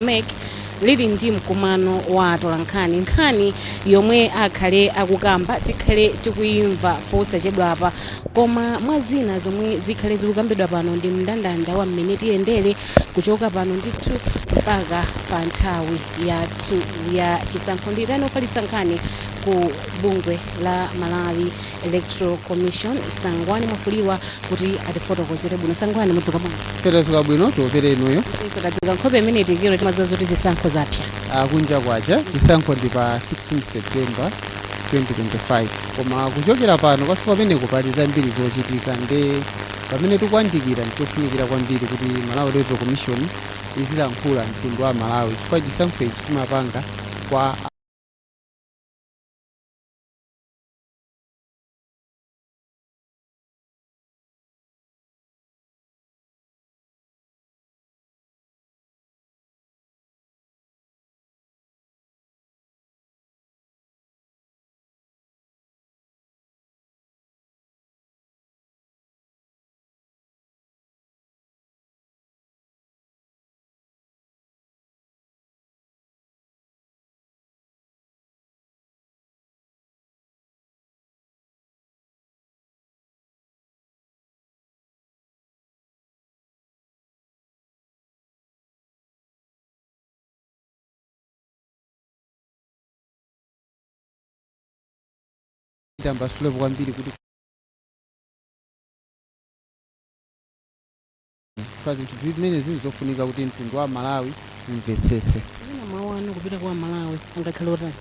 MEC lili ndi mkumano wa atolankhani nkhani yomwe akhale akukamba tikhale tikuyimva posachedwapa koma mwa zina zomwe zikhale zikukambidwa pano ndi mndandanda wa mmene tiyendere kuchoka pano ndithu mpaka pa nthawi yathu ya chisankho nditani ofalitsa nkhani ku bungwe la Malawi Electoral Commission. Sangwani Mwafuliwa kuti atifotokozere bwino. Sangwani mudzuka bwino. Tadzuka bwino topere inuyo. Tadzuka nkhope imene tikiro timadziwa zoti zisankho zapya. Kunja kwacha chisankho ndi pa 16 September 2025 koma kuchokera pano kwafika pamene kupali zambiri zochitika ndi pamene tikuyandikira nditofunikira kwambiri kuti Malawi Electoral Commission izilankhula mtundu wa Malawi chifukwa chisankho ichi timapanga kwa tambasule kwambiri kuti zinthu zimene zilizofunika kuti mtundu wa Malawi umvetsetse. Mawu anu kupita kwa Malawi angakhale otani?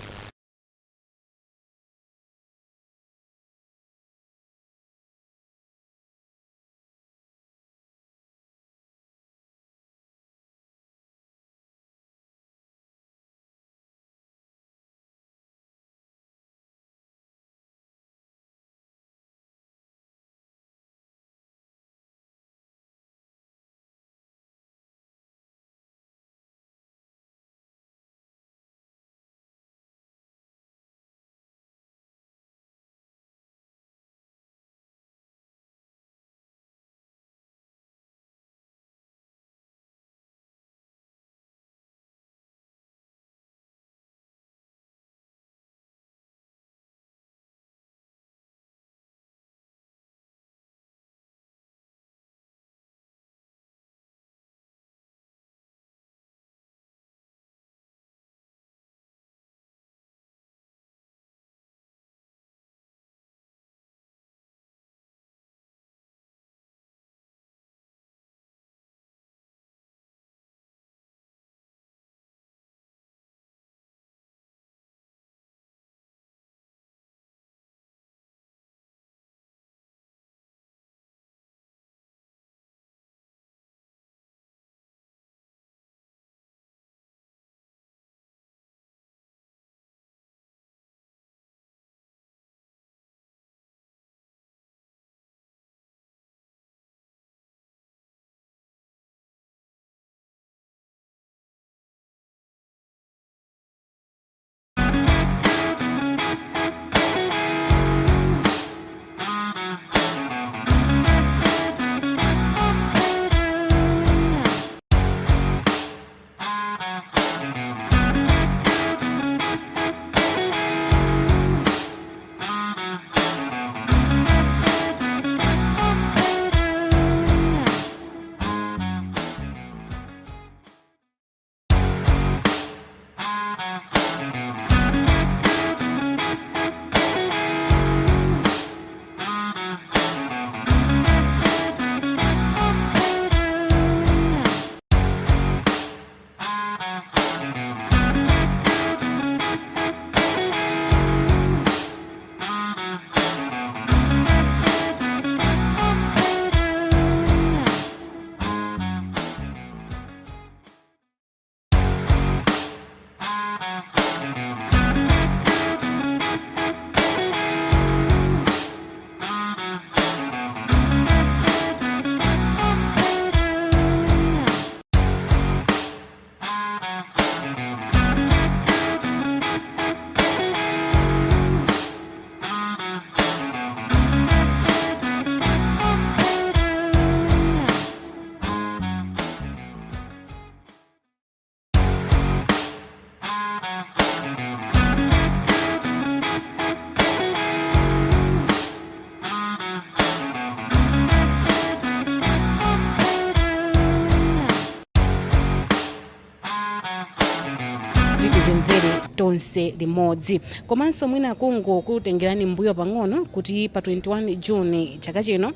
lonse limodzi. Komanso mwina kutengerani mbuyo pang'ono kuti pa 21 Juni chaka chino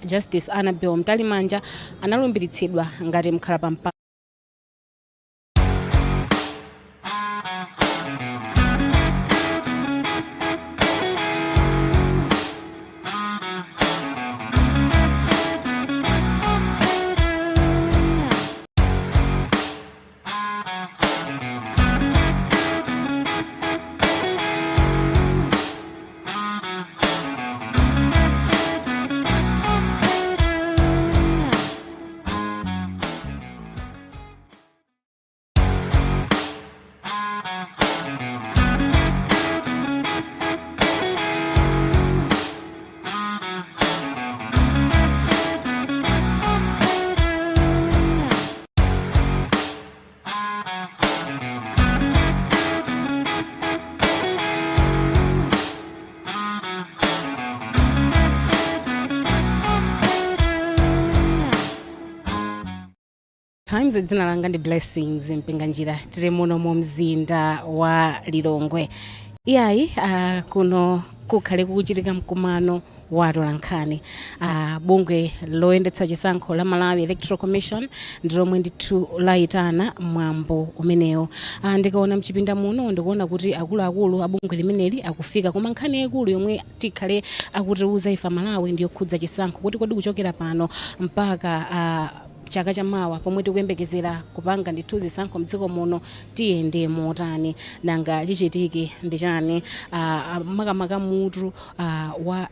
Justice Annabel Mtalimanja analumbiritsidwa ngati mkhala pa Times dzina langa ndi Blessings Mpinganjira tiri muno mu mzinda wa Lilongwe. Iyayi kuno kukhale kuchitika mkumano wa atolankhani. Bungwe loyendetsa chisankho la Malawi Electoral Commission ndilomwe ndithu layitana mwambo umenewo. Ndikaona mchipinda muno ndikuona kuti akuluakulu abungwe limeneli akufika, koma nkhani yaikulu yomwe tikhale akutiuza ifa Malawi ndiyo khudza chisankho kuti kodi kuchokera pano mpaka chaka chamawa pomwe tikuyembekezera kupanga ndithu zisankho mdziko muno tiyende motani nanga chichitike ndi chani. Makamaka mutu wa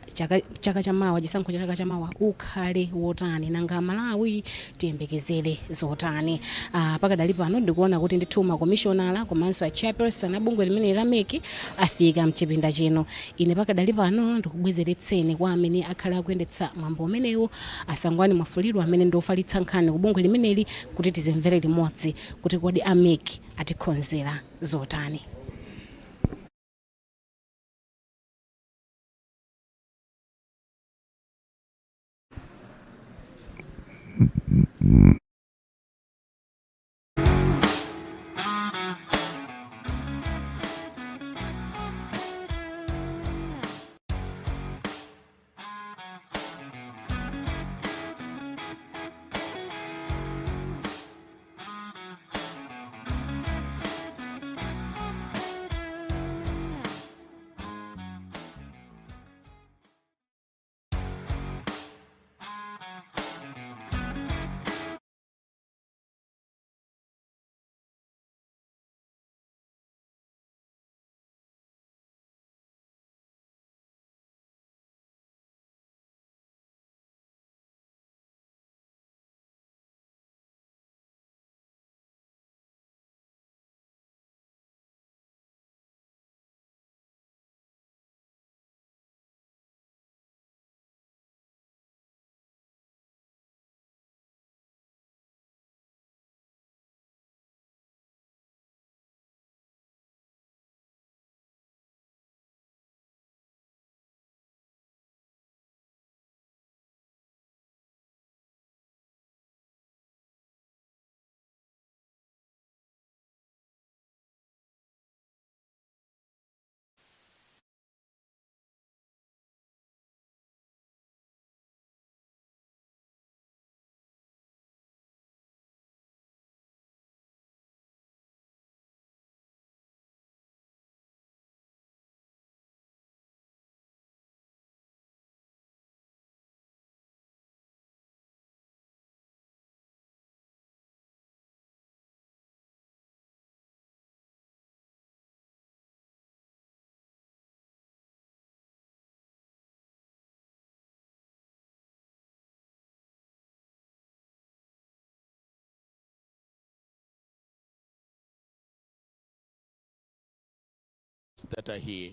chaka chamawa chisankho cha chaka chamawa ukhale wotani nanga Malawi tiyembekezere zotani. Pakadali pano ndikuona kuti ndithu makomishonala komanso chairperson abungwe limene lameki afika mchipinda chino. Ine pakadali pano ndikubwezeretseni kwa amene akhala akuyendetsa mwambo umenewu asangwani mafuliro amene ndofalitsa nkhani kubungwe limeneli kuti tizimvere limodzi kuti kodi ameki atikonzera zotani. That are here.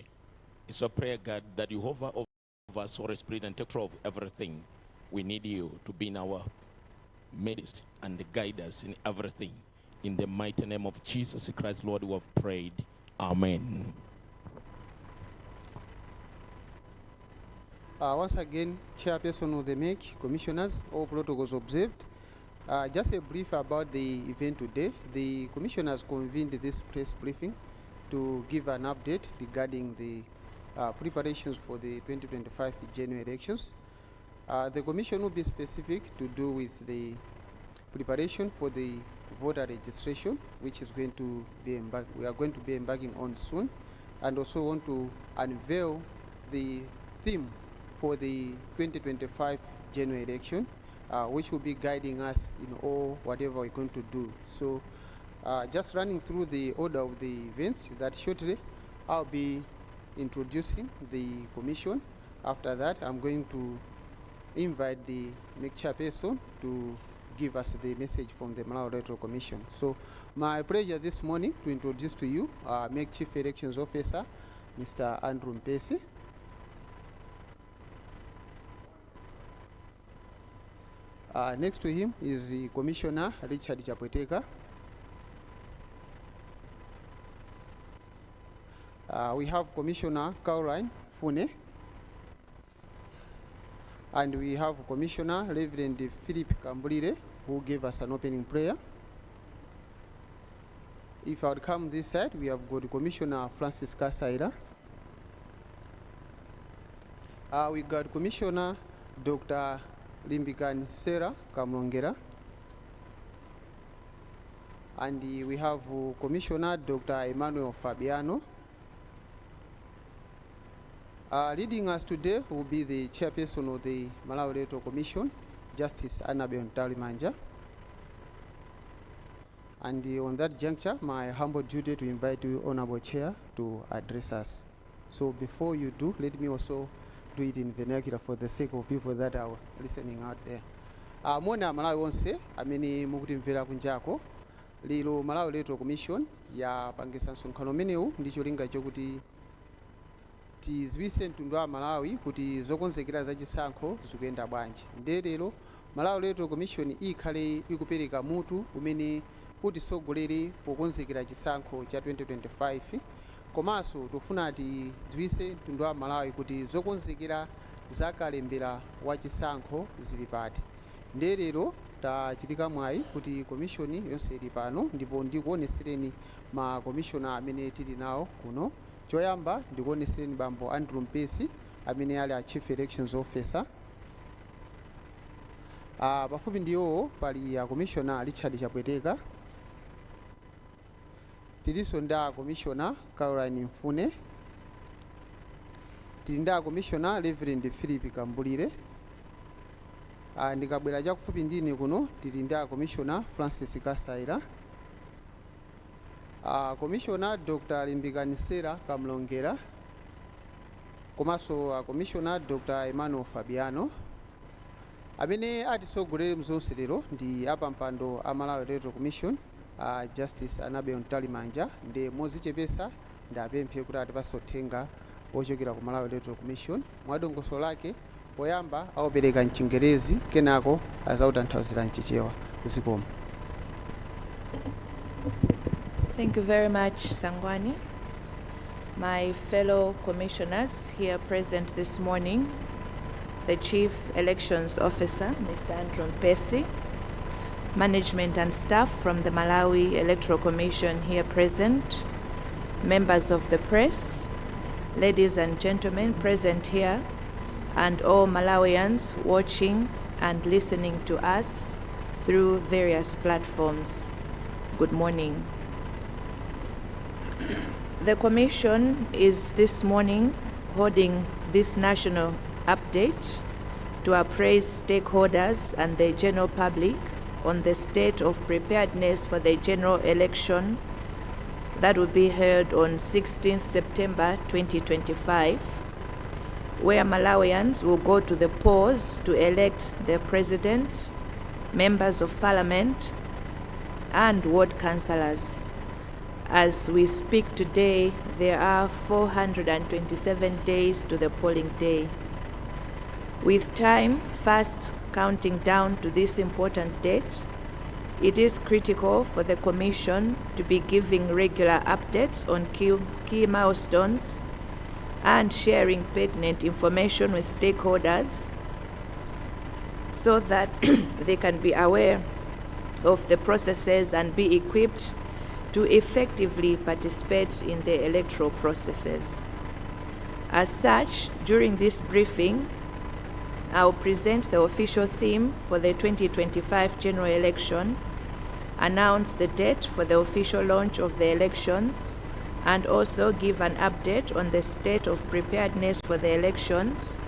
It's a prayer, God, that you hover over us, Holy Spirit, and take control of everything. We need you to be in our midst and guide us in everything. In the mighty name of Jesus Christ, Lord, we have prayed. Amen. Once again, Chairperson of the MEC, Commissioners, all protocols observed. Just a brief about the event today. The Commissioners convened this press briefing to give an update regarding the preparations for the 2025 general elections. The Commission will be specific to do with the preparation for the voter registration, which is going to be we are going to be embarking on soon, and also want to unveil the theme for the 2025 general election, which will be guiding us in all whatever we're going to do. So just running through the order of the events, that shortly I'll be introducing the Commission. After that, I'm going to invite the MEC chairperson to give us the message from the Malawi Electoral Commission. So my pleasure this morning to introduce to you MEC Chief Elections Officer, Mr. Andrew Mpesi. Next to him is the Commissioner Richard Chapweteka. We have Commissioner Caroline Fune. And we have Commissioner Reverend Philip Kambulire, who gave us an opening prayer. If I would come this side, we have got Commissioner Francis Kasaira. We got Commissioner Dr. Limbikan Sarah Kamlongera. And we have Commissioner Dr. Emmanuel Fabiano. Leading us today will be the chairperson of the Malawi Electoral Commission, Justice Annabel Ntalimanja. And on that juncture, my humble duty to invite you, Honorable Chair, to address us. So before you do, let me also do it in vernacular for the sake of people that are listening out there. Mona Malawi wonse, amene mukutimvera kunjako, lero Malawi Electoral Commission ya pangisa msonkhano umenewu ndi cholinga chokuti tiziwise mtundu wa Malawi kuti zokonzekera za chisankho zikuyenda bwanji. Lero Malawi Electoral Commission ikhale ikupereka mutu umene kuti sogolere pokonzekera chisankho cha 2025, komanso tofuna tiziwise mtundu wa Malawi kuti zokonzekera zakalembera wa chisankho zili pati. Lero tachitika mwayi kuti komishoni yonse ili pano, ndipo ndikuonesereni ma komishona amene tili nawo kuno. Choyamba ndikuonesereni bambo Andrew Mpesi amene ali a Chief Elections Officer. Pafupi ndiwo pali a Commissioner Richard Chapweteka. Tilinso nda Commissioner Caroline Mfune. Tili nda Commissioner Reverend Philip Kambulire. Ndikabwera chakufupi ndine kuno tili nda Commissioner Francis Kasaira. Commissioner Dr. Limbikani Sarah Kamlongera. Komanso Commissioner Dr. Emmanuel Fabiano. Amene atisogolere mzonse lero ndi apampando a Malawi Electoral Commission, Justice Annabel Ntalimanja, ndi mozichepesa ndi apemphe kuti atipase uthenga ochokera ku Malawi Electoral Commission. Mwadongosolo lake poyamba aupereka mchingerezi, kenako azautanthauzira mchichewa. Zikomo. Thank you very much, Sangwani. My fellow commissioners here present this morning, the Chief Elections Officer, Mr. Andrew Mpesi, management and staff from the Malawi Electoral Commission here present, members of the press, ladies and gentlemen present here, and all Malawians watching and listening to us through various platforms. Good morning. The Commission is this morning holding this national update to appraise stakeholders and the general public on the state of preparedness for the general election that will be held on 16th September 2025, where Malawians will go to the polls to elect the president, members of parliament, and ward councillors. As we speak today, there are 427 days to the polling day. With time fast counting down to this important date, it is critical for the Commission to be giving regular updates on key milestones and sharing pertinent information with stakeholders so that they can be aware of the processes and be equipped to effectively participate in the electoral processes. As such, during this briefing, I'll present the official theme for the 2025 general election, announce the date for the official launch of the elections, and also give an update on the state of preparedness for the elections,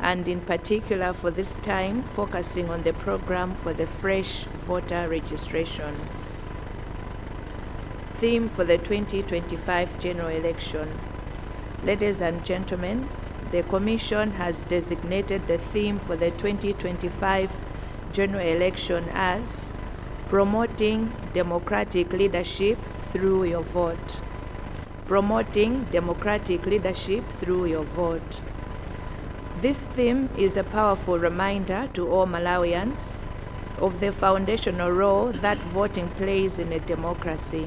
and in particular for this time, focusing on the program for the fresh voter registration. Theme for the 2025 general election. Ladies and gentlemen, the Commission has designated the theme for the 2025 general election as Promoting Democratic Leadership Through Your Vote. Promoting Democratic Leadership Through Your Vote. This theme is a powerful reminder to all Malawians of the foundational role that voting plays in a democracy.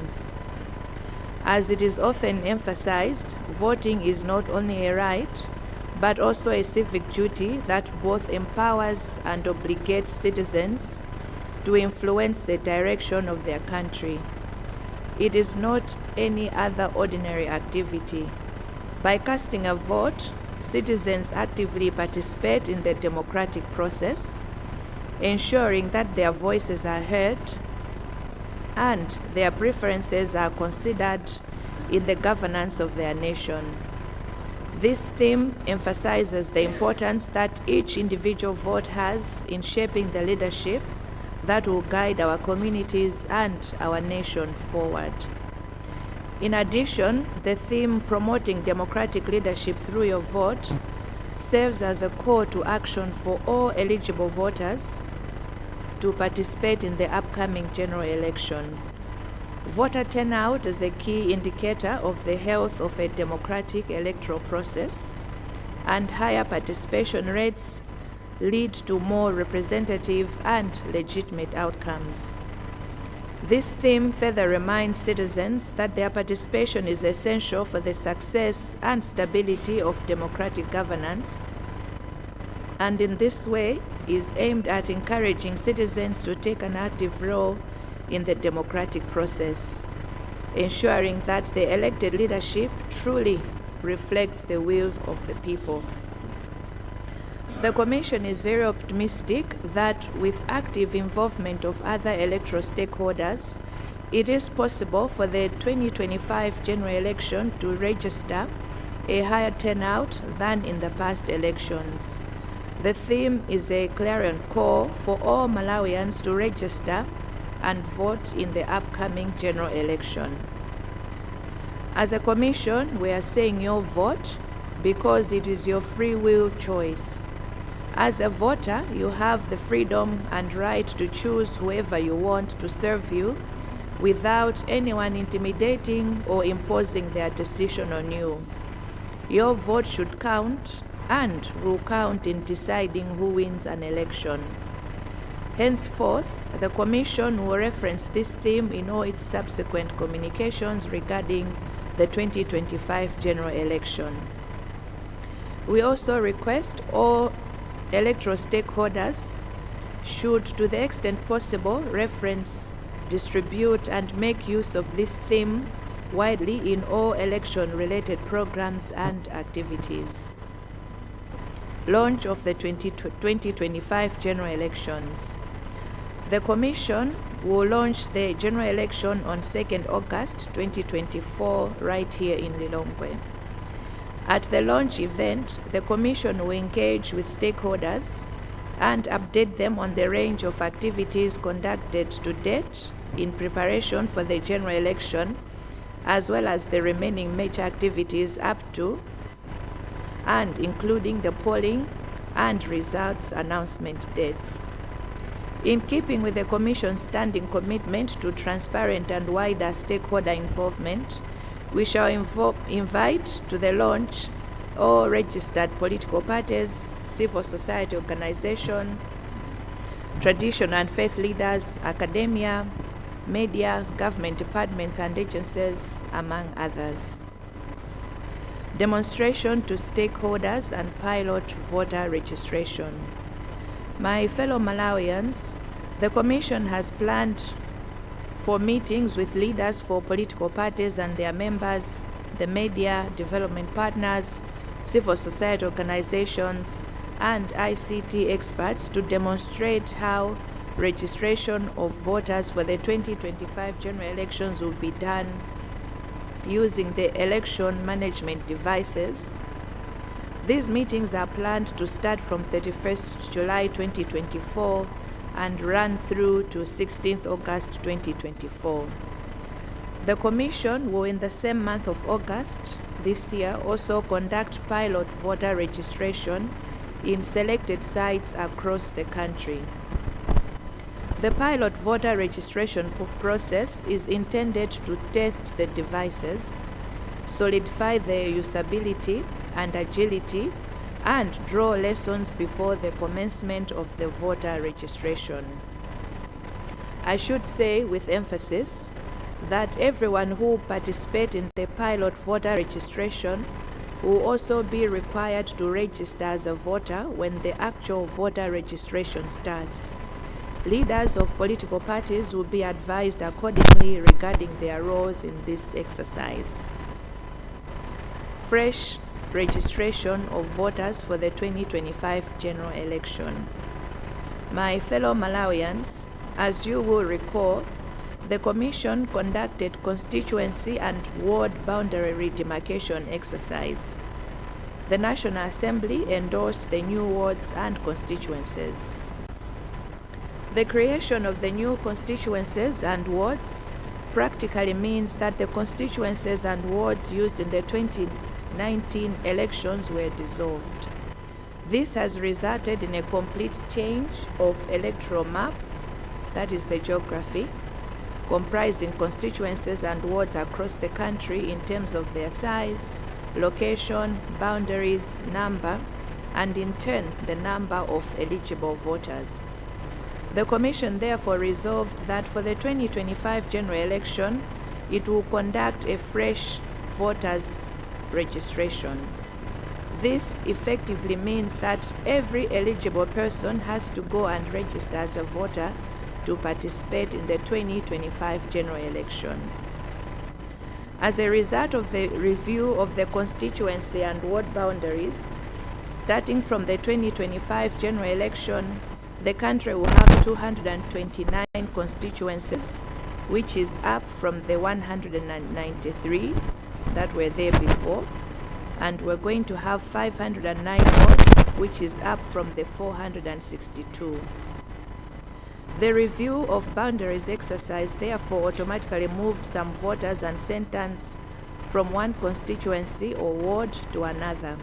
As it is often emphasized, voting is not only a right, but also a civic duty that both empowers and obligates citizens to influence the direction of their country. It is not any other ordinary activity. By casting a vote, citizens actively participate in the democratic process, ensuring that their voices are heard and their preferences are considered in the governance of their nation. This theme emphasizes the importance that each individual vote has in shaping the leadership that will guide our communities and our nation forward. In addition, the theme Promoting Democratic Leadership Through Your Vote serves as a call to action for all eligible voters to participate in the upcoming general election. Voter turnout is a key indicator of the health of a democratic electoral process, and higher participation rates lead to more representative and legitimate outcomes. This theme further reminds citizens that their participation is essential for the success and stability of democratic governance, and in this way is aimed at encouraging citizens to take an active role in the democratic process, ensuring that the elected leadership truly reflects the will of the people. The Commission is very optimistic that with active involvement of other electoral stakeholders, it is possible for the 2025 general election to register a higher turnout than in the past elections. The theme is a clarion call for all Malawians to register and vote in the upcoming general election. As a Commission, we are saying your vote because it is your free will choice. As a voter, you have the freedom and right to choose whoever you want to serve you without anyone intimidating or imposing their decision on you. Your vote should count and will count in deciding who wins an election. Henceforth, the Commission will reference this theme in all its subsequent communications regarding the 2025 general election. We also request all electoral stakeholders should, to the extent possible, reference, distribute, and make use of this theme widely in all election-related programs and activities. Launch of the 2025 general elections. The Commission will launch the general election on 2nd August 2024 right here in Lilongwe. At the launch event, the Commission will engage with stakeholders and update them on the range of activities conducted to date in preparation for the general election, as well as the remaining major activities up to and including the polling and results announcement dates. In keeping with the Commission's standing commitment to transparent and wider stakeholder involvement, we shall invite to the launch all registered political parties, civil society organizations, traditional and faith leaders, academia, media, government departments and agencies, among others. Demonstration to stakeholders and pilot voter registration. My fellow Malawians, the Commission has planned for meetings with leaders for political parties and their members, the media, development partners, civil society organizations, and ICT experts to demonstrate how registration of voters for the 2025 general elections will be done using the election management devices. These meetings are planned to start from 31st July 2024 and run through to 16th August 2024. The Commission will, in the same month of August this year, also conduct pilot voter registration in selected sites across the country. The pilot voter registration process is intended to test the devices, solidify their usability and agility, and draw lessons before the commencement of the voter registration. I should say with emphasis that everyone who participates in the pilot voter registration will also be required to register as a voter when the actual voter registration starts. Leaders of political parties will be advised accordingly regarding their roles in this exercise. Fresh registration of voters for the 2025 general election. My fellow Malawians, as you will recall, the Commission conducted constituency and ward boundary demarcation exercise. The National Assembly endorsed the new wards and constituencies. The creation of the new constituencies and wards practically means that the constituencies and wards used in the 2019 elections were dissolved. This has resulted in a complete change of electoral map, that is the geography, comprising constituencies and wards across the country in terms of their size, location, boundaries, number, and in turn the number of eligible voters. The Commission therefore resolved that for the 2025 general election, it will conduct a fresh voters registration. This effectively means that every eligible person has to go and register as a voter to participate in the 2025 general election. As a result of the review of the constituency and ward boundaries, starting from the 2025 general election, the country will have 229 constituencies, which is up from the 193 that were there before, and we're going to have 509 wards, which is up from the 462. The review of boundaries exercise therefore automatically moved some voters and centers from one constituency or ward to another.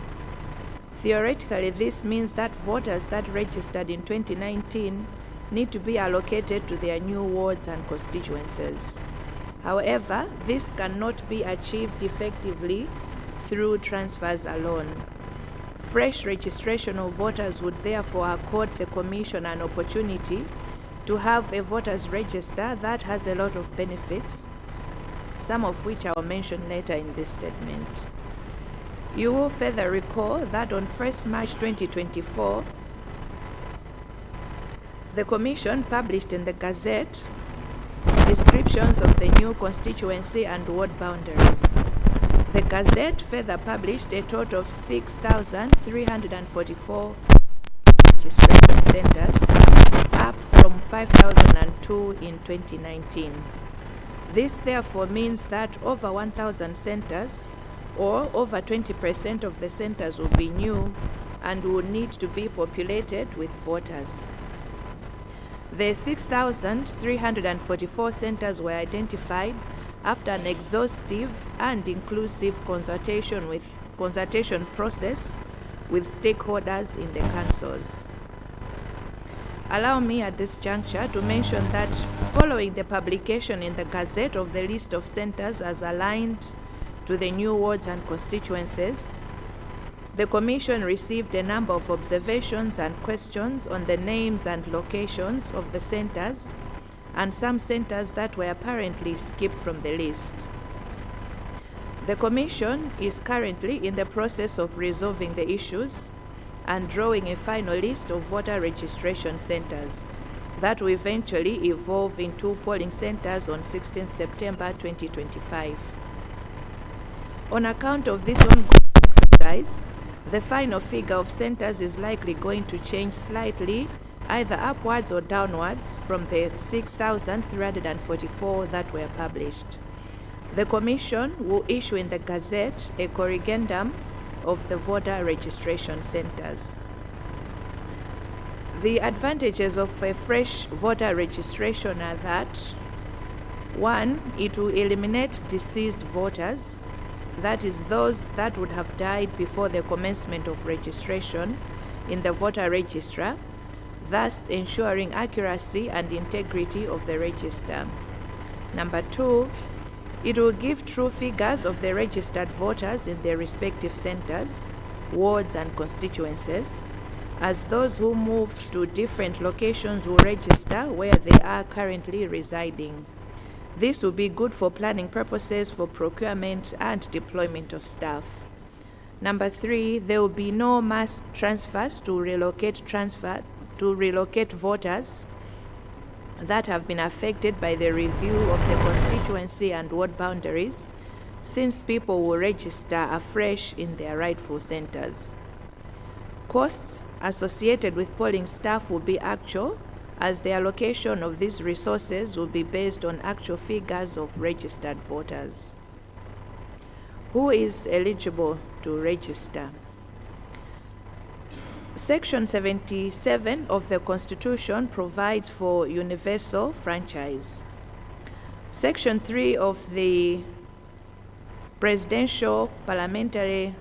Theoretically, this means that voters that registered in 2019 need to be allocated to their new wards and constituencies. However, this cannot be achieved effectively through transfers alone. Fresh registration of voters would therefore accord the Commission an opportunity to have a voters register that has a lot of benefits, some of which I will mention later in this statement. You will further recall that on 1st March 2024, the Commission published in the Gazette descriptions of the new constituency and ward boundaries. The Gazette further published a total of 6,344 registration centers, up from 5,002 in 2019. This therefore means that over 1,000 centers, or over 20% of the centers, will be new and will need to be populated with voters. The 6,344 centers were identified after an exhaustive and inclusive consultation process with stakeholders in the councils. Allow me at this juncture to mention that following the publication in the Gazette of the list of centers as aligned to the new wards and constituencies, the Commission received a number of observations and questions on the names and locations of the centers and some centers that were apparently skipped from the list. The Commission is currently in the process of resolving the issues and drawing a final list of voter registration centers. that will eventually evolve into polling centers on 16 September 2025. On account of this ongoing exercise, the final figure of centers is likely going to change slightly, either upwards or downwards, from the 6,344 that were published. The Commission will issue in the Gazette a corrigendum of the voter registration centers. The advantages of a fresh voter registration are that: 1, it will eliminate deceased voters, that is, those that would have died before the commencement of registration in the voter register, thus ensuring accuracy and integrity of the register. Number 2, it will give true figures of the registered voters in their respective centers, wards, and constituencies, as those who moved to different locations will register where they are currently residing. This will be good for planning purposes for procurement and deployment of staff. Number 3, there will be no mass transfers to relocate voters that have been affected by the review of the constituency and ward boundaries, since people will register afresh in their rightful centers. Costs associated with polling staff will be actual, as the allocation of these resources will be based on actual figures of registered voters. Who is eligible to register? Section 77 of the Constitution provides for universal franchise. Section 3 of the Presidential, Parliamentary,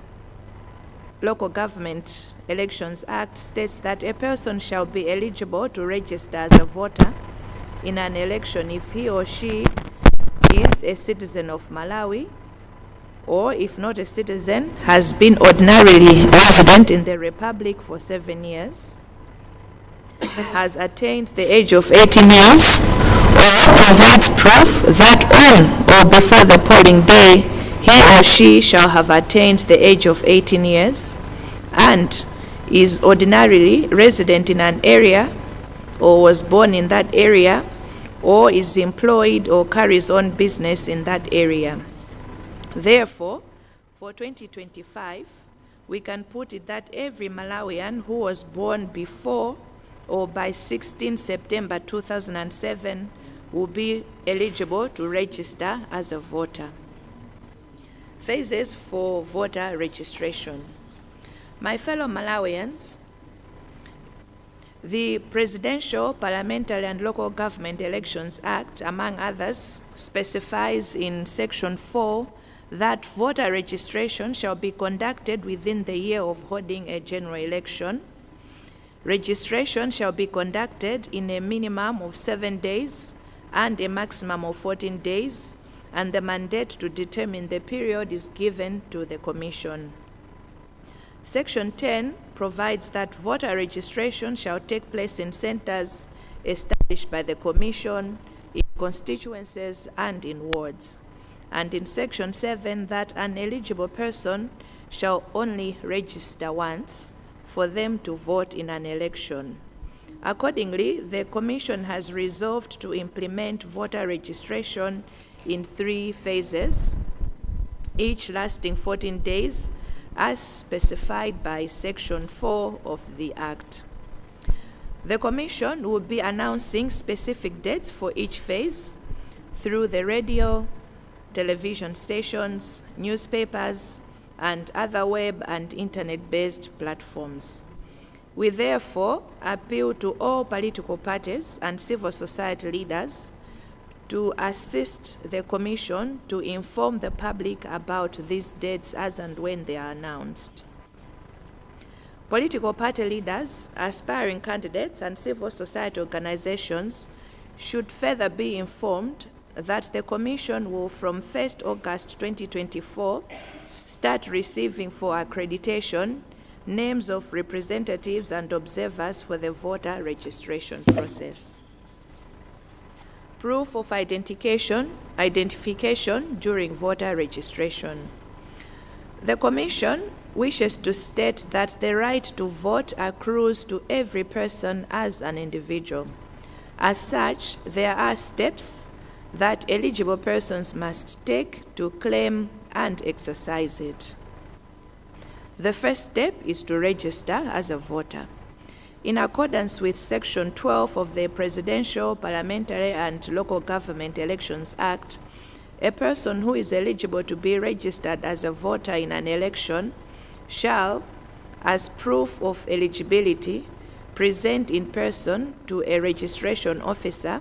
Local Government Elections Act states that a person shall be eligible to register as a voter in an election if he or she is a citizen of Malawi, or if not a citizen, has been ordinarily resident in the Republic for 7 years, has attained the age of 18 years, or provides proof that on or before the polling day he or she shall have attained the age of 18 years and is ordinarily resident in an area or was born in that area or is employed or carries on business in that area. Therefore, for 2025, we can put it that every Malawian who was born before or by 16 September 2007 will be eligible to register as a voter. Phases for voter registration. My fellow Malawians, the Presidential, Parliamentary, and Local Government Elections Act, among others, specifies in Section 4 that voter registration shall be conducted within the year of holding a general election. Registration shall be conducted in a minimum of 7 days and a maximum of 14 days, and the mandate to determine the period is given to the Commission. Section 10 provides that voter registration shall take place in centers established by the Commission, in constituencies, and in wards. And in Section 7, that an eligible person shall only register once for them to vote in an election. Accordingly, the Commission has resolved to implement voter registration in 3 phases, each lasting 14 days, as specified by Section 4 of the Act. The Commission will be announcing specific dates for each phase through the radio, television stations, newspapers, and other web and internet-based platforms. We therefore appeal to all political parties and civil society leaders to assist the Commission to inform the public about these dates as and when they are announced. Political party leaders, aspiring candidates, and civil society organizations should further be informed that the Commission will, from 1st August 2024, start receiving for accreditation names of representatives and observers for the voter registration process. Proof of identification during voter registration. The Commission wishes to state that the right to vote accrues to every person as an individual. As such, there are steps that eligible persons must take to claim and exercise it. The first step is to register as a voter. In accordance with Section 12 of the Presidential, Parliamentary and Local Government Elections Act, a person who is eligible to be registered as a voter in an election shall, as proof of eligibility, present in person to a registration officer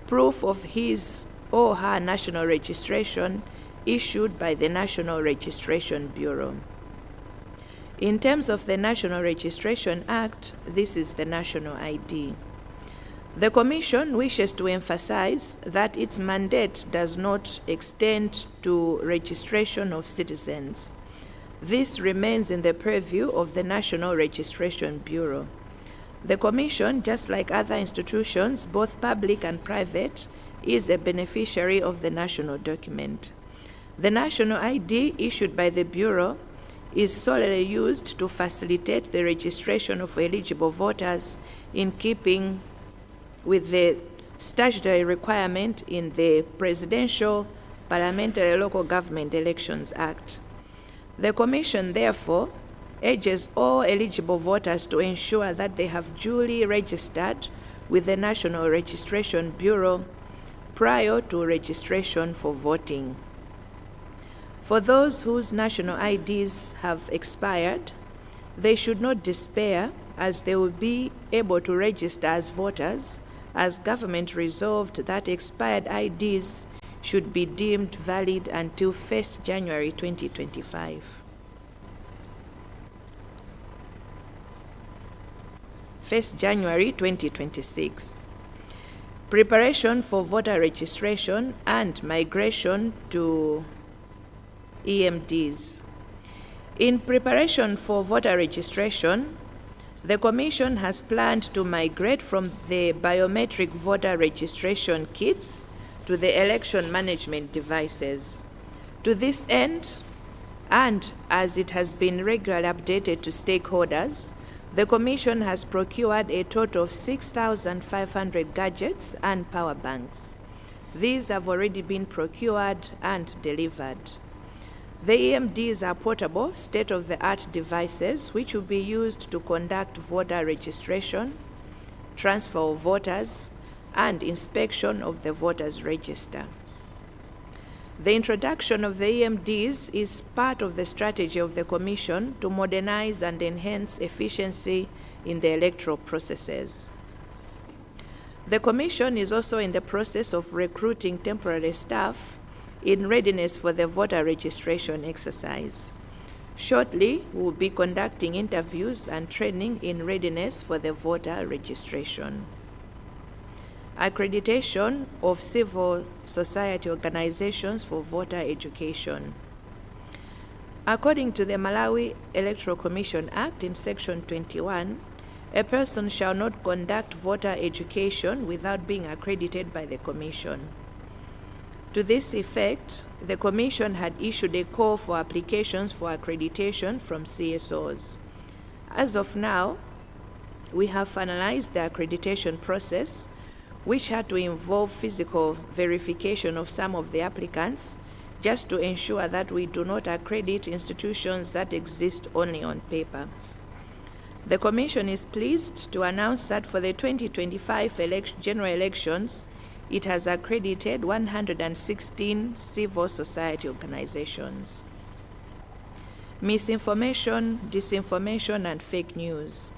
proof of his or her national registration issued by the National Registration Bureau. In terms of the National Registration Act, this is the national ID. The Commission wishes to emphasize that its mandate does not extend to registration of citizens. This remains in the purview of the National Registration Bureau. The Commission, just like other institutions, both public and private, is a beneficiary of the national document. The national ID issued by the Bureau is solely used to facilitate the registration of eligible voters in keeping with the statutory requirement in the Presidential, Parliamentary, Local Government Elections Act. The Commission, therefore, urges all eligible voters to ensure that they have duly registered with the National Registration Bureau prior to registration for voting. For those whose national IDs have expired, they should not despair, as they will be able to register as voters, as government resolved that expired IDs should be deemed valid until 1st January 2025. 1st January 2026. Preparation for voter registration and migration to EMDs. In preparation for voter registration, the Commission has planned to migrate from the biometric voter registration kits to the election management devices. To this end, and as it has been regularly updated to stakeholders, the Commission has procured a total of 6,500 gadgets and power banks. These have already been procured and delivered. The EMDs are portable, state-of-the-art devices which will be used to conduct voter registration, transfer of voters, and inspection of the voters' register. The introduction of the EMDs is part of the strategy of the Commission to modernize and enhance efficiency in the electoral processes. The Commission is also in the process of recruiting temporary staff in readiness for the voter registration exercise. Shortly, we will be conducting interviews and training in readiness for the voter registration. Accreditation of civil society organizations for voter education. According to the Malawi Electoral Commission Act in Section 21, a person shall not conduct voter education without being accredited by the Commission. To this effect, the Commission had issued a call for applications for accreditation from CSOs. As of now, we have finalized the accreditation process, which had to involve physical verification of some of the applicants, just to ensure that we do not accredit institutions that exist only on paper. The Commission is pleased to announce that for the 2025 general elections, it has accredited 116 civil society organizations. Misinformation, disinformation, and fake news.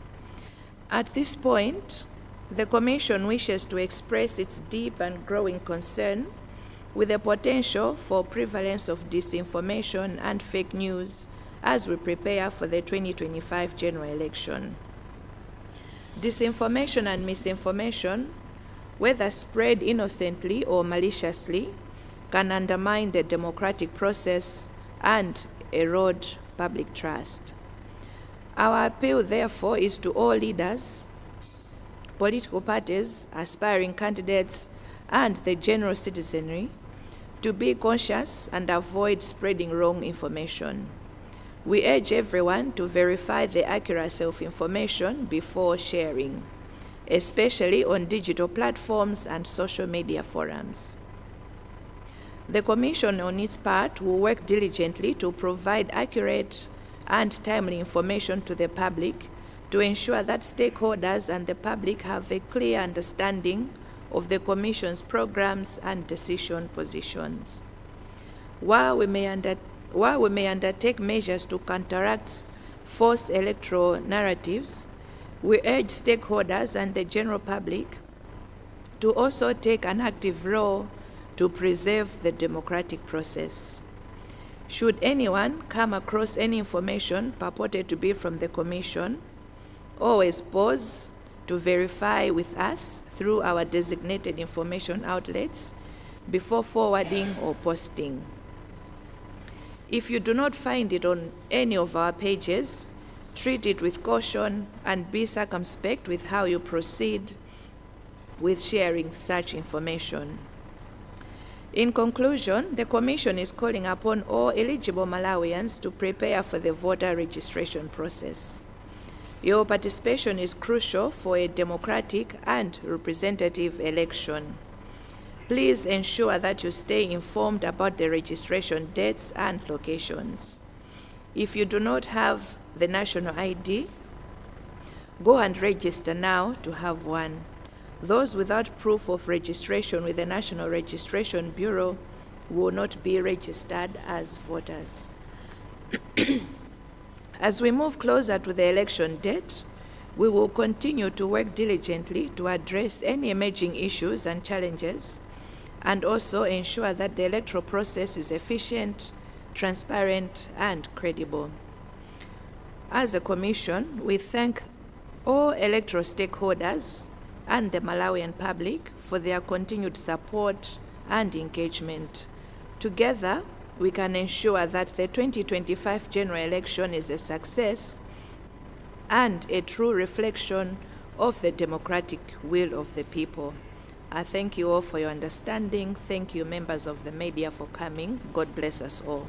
At this point, the Commission wishes to express its deep and growing concern with the potential for prevalence of disinformation and fake news as we prepare for the 2025 general election. Disinformation and misinformation, whether spread innocently or maliciously, can undermine the democratic process and erode public trust. Our appeal, therefore, is to all leaders, political parties, aspiring candidates, and the general citizenry to be conscious and avoid spreading wrong information. We urge everyone to verify the accuracy of information before sharing. especially on digital platforms and social media forums. The Commission, on its part, will work diligently to provide accurate and timely information to the public to ensure that stakeholders and the public have a clear understanding of the Commission's programs and decision positions. While we may undertake measures to counteract false electoral narratives, we urge stakeholders and the general public to also take an active role to preserve the democratic process. Should anyone come across any information purported to be from the Commission, always pause to verify with us through our designated information outlets before forwarding or posting. If you do not find it on any of our pages, treat it with caution and be circumspect with how you proceed with sharing such information. In conclusion, the Commission is calling upon all eligible Malawians to prepare for the voter registration process. Your participation is crucial for a democratic and representative election. Please ensure that you stay informed about the registration dates and locations. If you do not have the national ID, go and register now to have one. Those without proof of registration with the National Registration Bureau will not be registered as voters. As we move closer to the election date, we will continue to work diligently to address any emerging issues and challenges, and also ensure that the electoral process is efficient, transparent, and credible. As a Commission, we thank all electoral stakeholders and the Malawian public for their continued support and engagement. Together, we can ensure that the 2025 general election is a success and a true reflection of the democratic will of the people. I thank you all for your understanding. Thank you, members of the media, for coming. God bless us all.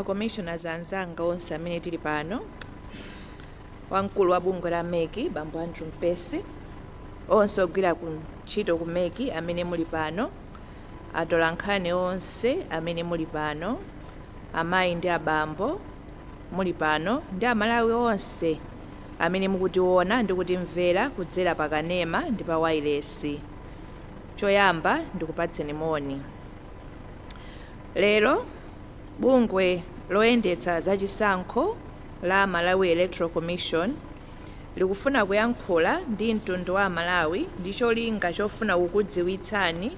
Commissioners anzanga onse amene tili pano, wamkulu wa bungwe la MEC Bambo Andrew Mpesi, onse ogwira ntchito ku MEC amene muli pano, atolankhani onse amene muli pano, amayi ndi abambo muli pano, ndi amalawi onse amene mukutiona ndi kutimvera kudzera pa kanema ndi pa wailesi. Choyamba ndikupatseni moni. Lero bungwe loyendetsa zachisankho la Malawi Electoral Commission likufuna kuyankhula ndi mtundu wa Malawi ndi cholinga chofuna kukudziwitsani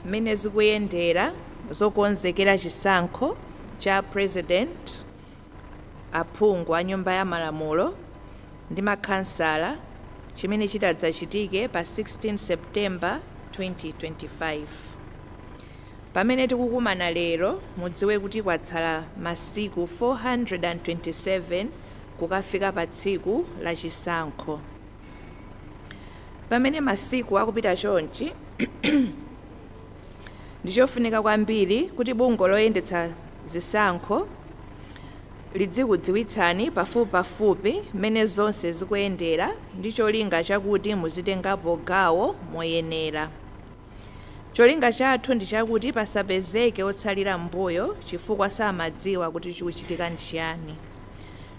mmene zikuyendera zokonzekera chisankho cha President, aphungu a Nyumba ya Malamulo ndi makhansala chimene chitadzachitike pa 16 September 2025. Pamene tikukumana lero, mudziwe kuti kwatsala masiku 427 kukafika pa tsiku la chisankho. Pamene masiku akupita chonchi, ndichofunika kwambiri kuti bungwe loyendetsa zisankho lidzikudziwitsani pafupi mmene zonse zikuyendera ndi cholinga chakuti muzitengapo gawo moyenera. Cholinga chathu ndi chakuti pasapezeke otsalira mbuyo chifukwa samadziwa kuti chikuchitika ndi chiyani.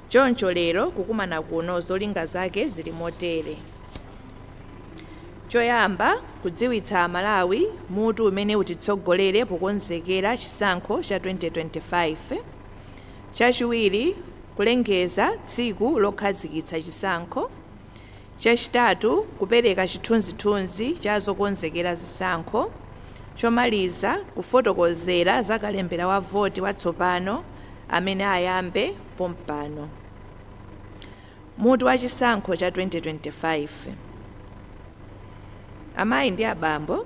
Choncho lero kukumana kuno zolinga zake zili motere. Choyamba, kudziwitsa Amalawi mutu umene utitsogolere pokonzekera chisankho cha 2025. Chachiwiri, kulengeza tsiku lokhazikitsa chisankho. Chachitatu, kupereka chithunzithunzi cha zokonzekera zisankho. Chomaliza, kufotokozera za kalembera wa voti watsopano amene ayambe pompano. Mutu wa chisankho cha 2025. Amayi ndi abambo,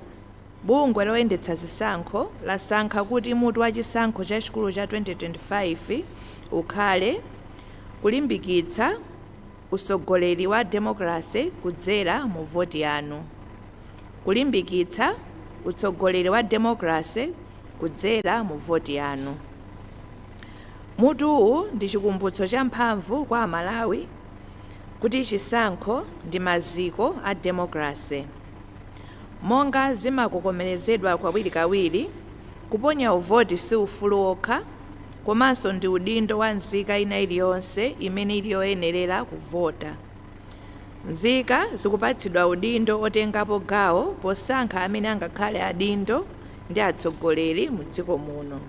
bungwe loyendetsa zisankho lasankha kuti mutu wa chisankho chachikulu cha 2025 ukhale kulimbikitsa usogoleri wa demokrasi kudzera mu voti yanu, kulimbikitsa utsogoleri wa demokrasi kudzera mu voti yanu. Mutuwu ndi chikumbutso cha mphamvu kwa Amalawi kuti chisankho ndi maziko a demokrasi. Monga zimakokomerezedwa kawirikawiri, kuponya uvoti si ufulu wokha, komanso ndi udindo wa nzika ina iliyonse imene ili yoyenerera kuvota. Nzika zikupatsidwa udindo otengapo gawo posankha amene angakhale adindo ndi atsogoleri mu dziko muno.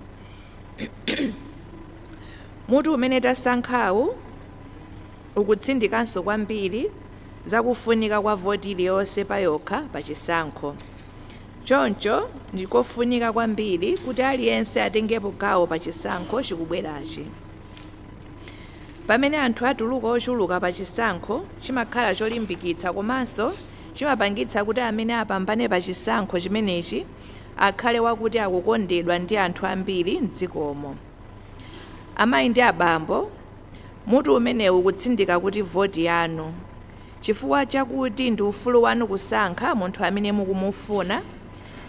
Mutu umene tasankhawu ukutsindikanso kwambiri zakufunika kwa voti iliyonse payokha pa chisankho. Choncho ndikofunika kwambiri kuti aliyense atengepo gawo pa chisankho chikubwerachi. Pamene anthu atuluka ochuluka pa chisankho, chimakhala cholimbikitsa komanso chimapangitsa kuti amene apambane pa chisankho chimenechi akhale wakuti akukondedwa ndi anthu ambiri m'dzikomo. Amayi ndi abambo, mutu umenewu ukutsindika kuti voti yanu, chifukwa chakuti ndi ufulu wanu kusankha munthu amene mukumufuna,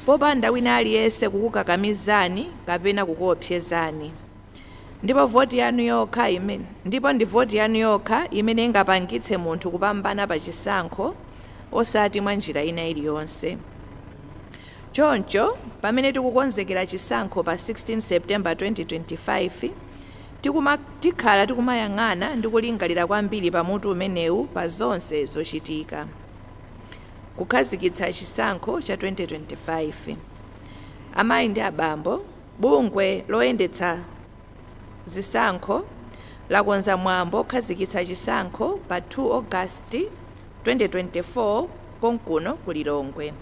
popanda wina aliyense kukukakamizani kapena kukuopsezani. Ndipo ndi voti yanu yokha imene ingapangitse munthu kupambana pa chisankho osati mwa njira ina iliyonse. Choncho, pamene tikukonzekera chisankho pa 16 September 2025, tikhala tikumayang'ana ndi kulingalira kwambiri pa mutu umenewu pa zonse zochitika. Kukhazikitsa chisankho cha 2025. Amayi ndi abambo, bungwe loyendetsa zisankho lakonza mwambo okhazikitsa chisankho pa 2 August 2024 konkuno ku Lilongwe.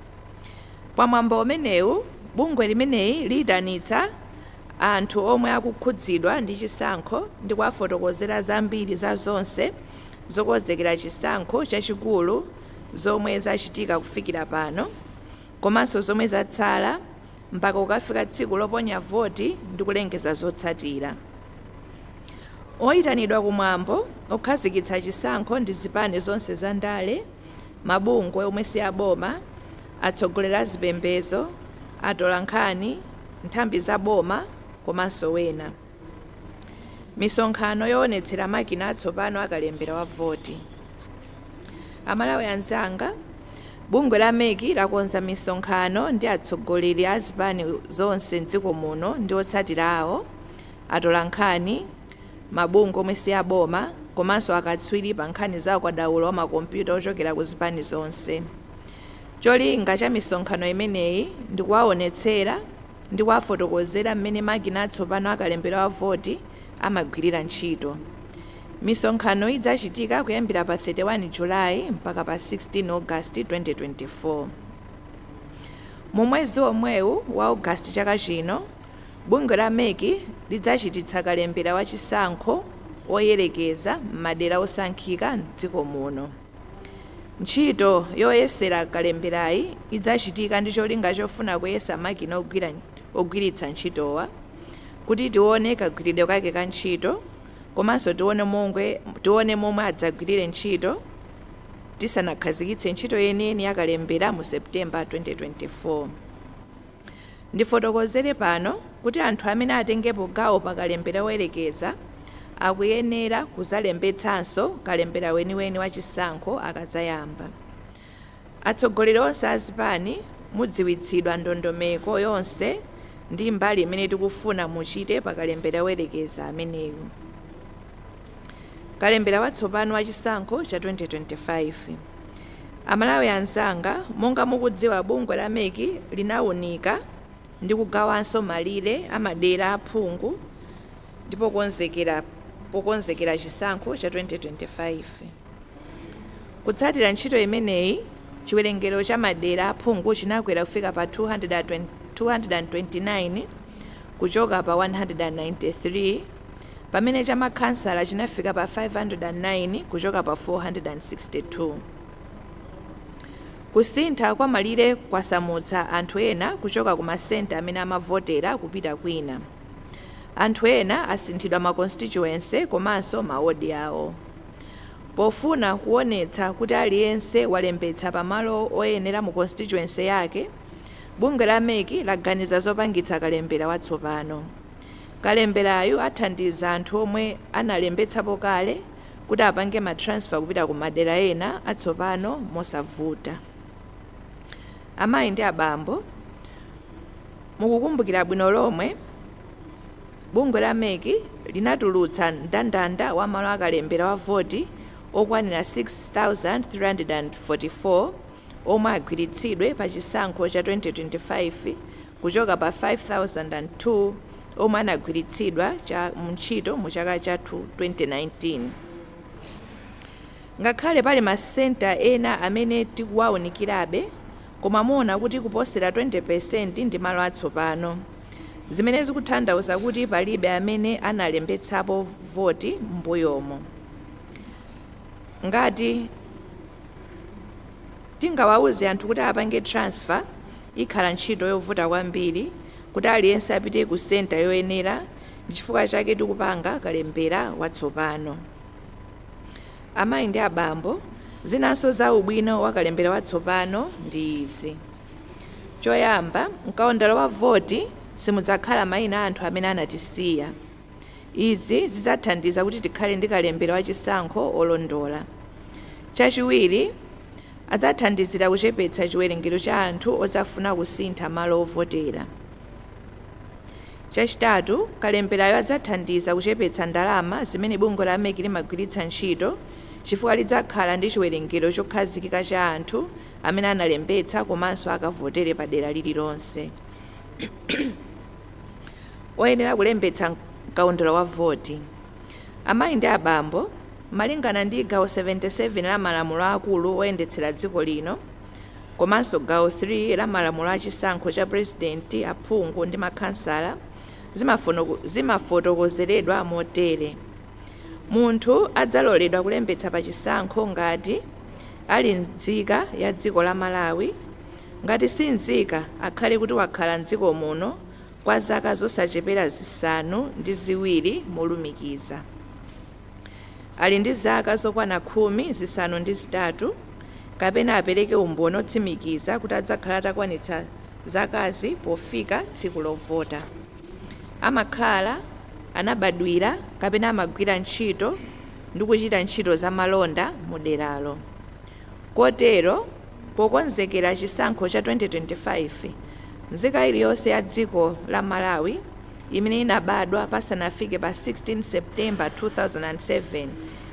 Pa mwambo umenewu, bungwe limeneyi liyitanitsa anthu omwe akukhudzidwa ndi chisankho ndi kuwafotokozera zambiri za zonse zokonzekera chisankho chachikulu zomwe zachitika kufikira pano, komanso zomwe zatsala mpaka kukafika tsiku loponya voti ndi kulengeza zotsatira. Oyitanidwa kumwambo okhazikitsa chisankho ndi zipani zonse za ndale, mabungwe omwe si aboma, atsogoleri a zipembedzo, atolankhani, nthambi za boma, komanso wena. Misonkhano yoonetsera makina atsopano akalembera wa voti. Amalawi anzanga, bungwe la MEC lakonza misonkhano ndi atsogoleri a zipani zonse m'dziko muno ndi otsatira awo, atolankhani, mabungwe omwe si aboma, komanso akatswiri pa nkhani za ukadaulo wa makompyuta ochokera ku zipani zonse. Cholinga cha misonkhano imeneyi ndi kuwaonetsera ndi kuwafotokozera mmene makina atsopano akalembera wa voti amagwirira ntchito. Misonkhano idzachitika kuyambira pa 31 Julayi mpaka pa 16 August 2024. Mu mwezi omwewu wa August chaka chino, bungwe la MEC lidzachititsa kalembera wa chisankho oyerekeza m'madera osankhika m'dziko muno. Ntchito yoyesera kalemberayi idzachitika ndi cholinga chofuna kuyesa makina ogwiritsa ntchitowa, kuti tione kagwiridwe kake ka ntchito, komanso tione momwe adzagwirire ntchito tisanakhazikitse ntchito yeniyeni yakalembera mu September 2024. Ndifotokozere pano kuti anthu amene atengepo gawo pa kalembera woyerekeza akuyenera kuzalembetsanso kalembera weniweni wa chisankho akadzayamba. Atsogoleri onse a zipani mudziwitsidwa ndondomeko yonse ndi mbali imene tikufuna muchite pa kalembera woyerekeza ameneyu. Kalembera watsopano wa chisankho cha 2025. Amalawi anzanga, monga mukudziwa bungwe la MEC linawunika ndi kugawanso malire amadera aphungu ndipo pokonzekera chisankho cha 2025. Kutsatira ntchito imeneyi, chiwerengero cha madera aphungu chinakwera kufika pa 229 kuchoka pa 193, pamene cha makhansala chinafika pa 509 kuchoka pa 462. Kusintha kwa malire kwasamutsa anthu ena kuchoka ku masenta amene amavotera kupita kwina. Anthu ena asinthidwa ma constituency komanso mawodi awo. Pofuna kuonetsa kuti aliyense walembetsa pamalo oyenera mu constituency yake, bungwe la MEC laganiza zopangitsa kalembera watsopano. Kalemberayu athandiza anthu omwe analembetsapo kale kuti apange matransfer kupita ku madera ena atsopano mosavuta. Amayi ndi abambo, mukukumbukira bwino lomwe bungwe la MEC linatulutsa mndandanda wa malo akalembera wa voti okwanira 6,344 omwe agwiritsidwe pa chisankho cha 2025 kuchoka pa 5,002 omwe anagwiritsidwa ntchito mu chaka cha 2019. Ngakhale pali masenta ena amene tikuwawunikirabe, koma muona kuti kuposera 20% ndi malo atsopano, zimene zikutanthauza kuti palibe amene analembetsapo voti m'mbuyomo. Ngati tingawawuze anthu kuti apange transfer, ikhala ntchito yovuta kwambiri kuti aliyense apite ku senta yoyenera, chifukwa chake tikupanga kalembera watsopano. Amayi ndi abambo, zinanso za ubwino wa kalembera watsopano ndi izi. Choyamba, mkaundula wa voti simudzakhala mayina a anthu amene anatisiya. Izi zidzathandiza kuti tikhale ndi kalembera wachisankho olondola. Chachiwiri, adzathandizira kuchepetsa chiwerengero cha anthu ozafuna kusintha malo ovotera. Chachitatu, kalemberayo adzathandiza kuchepetsa ndalama zimene bungwe la MEC limagwiritsa ntchito, chifukwa lidzakhala ndi chiwerengero chokhazikika cha anthu amene analembetsa komanso akavotere pa dera lililonse. Oyenera kulembetsa mkaundula wa voti. Amayi ndi abambo, malingana ndi gawo 77 la malamulo akulu oyendetsera dziko lino, komanso gawo 3 la malamulo achisankho cha presidenti, aphungu ndi makhansala, zimafotokozeredwa motere. Munthu adzaloledwa kulembetsa pa chisankho ngati ali nzika ya dziko la Malawi, ngati si nzika akhale kuti wakhala mdziko muno kwa zaka zosachepera zisanu ndi ziwiri molumikiza. Ali ndi zaka zokwana 10 zisanu ndi zitatu, kapena apereke umboni otsimikiza kuti adzakhala atakwanitsa zakazi pofika tsiku lovota. Amakhala anabadwira kapena amagwira ntchito ndi kuchita ntchito za malonda mu deralo. Kotero, pokonzekera chisankho cha 2025, nzika iliyonse ya dziko la Malawi imene inabadwa pasanafike pa 16 September 2007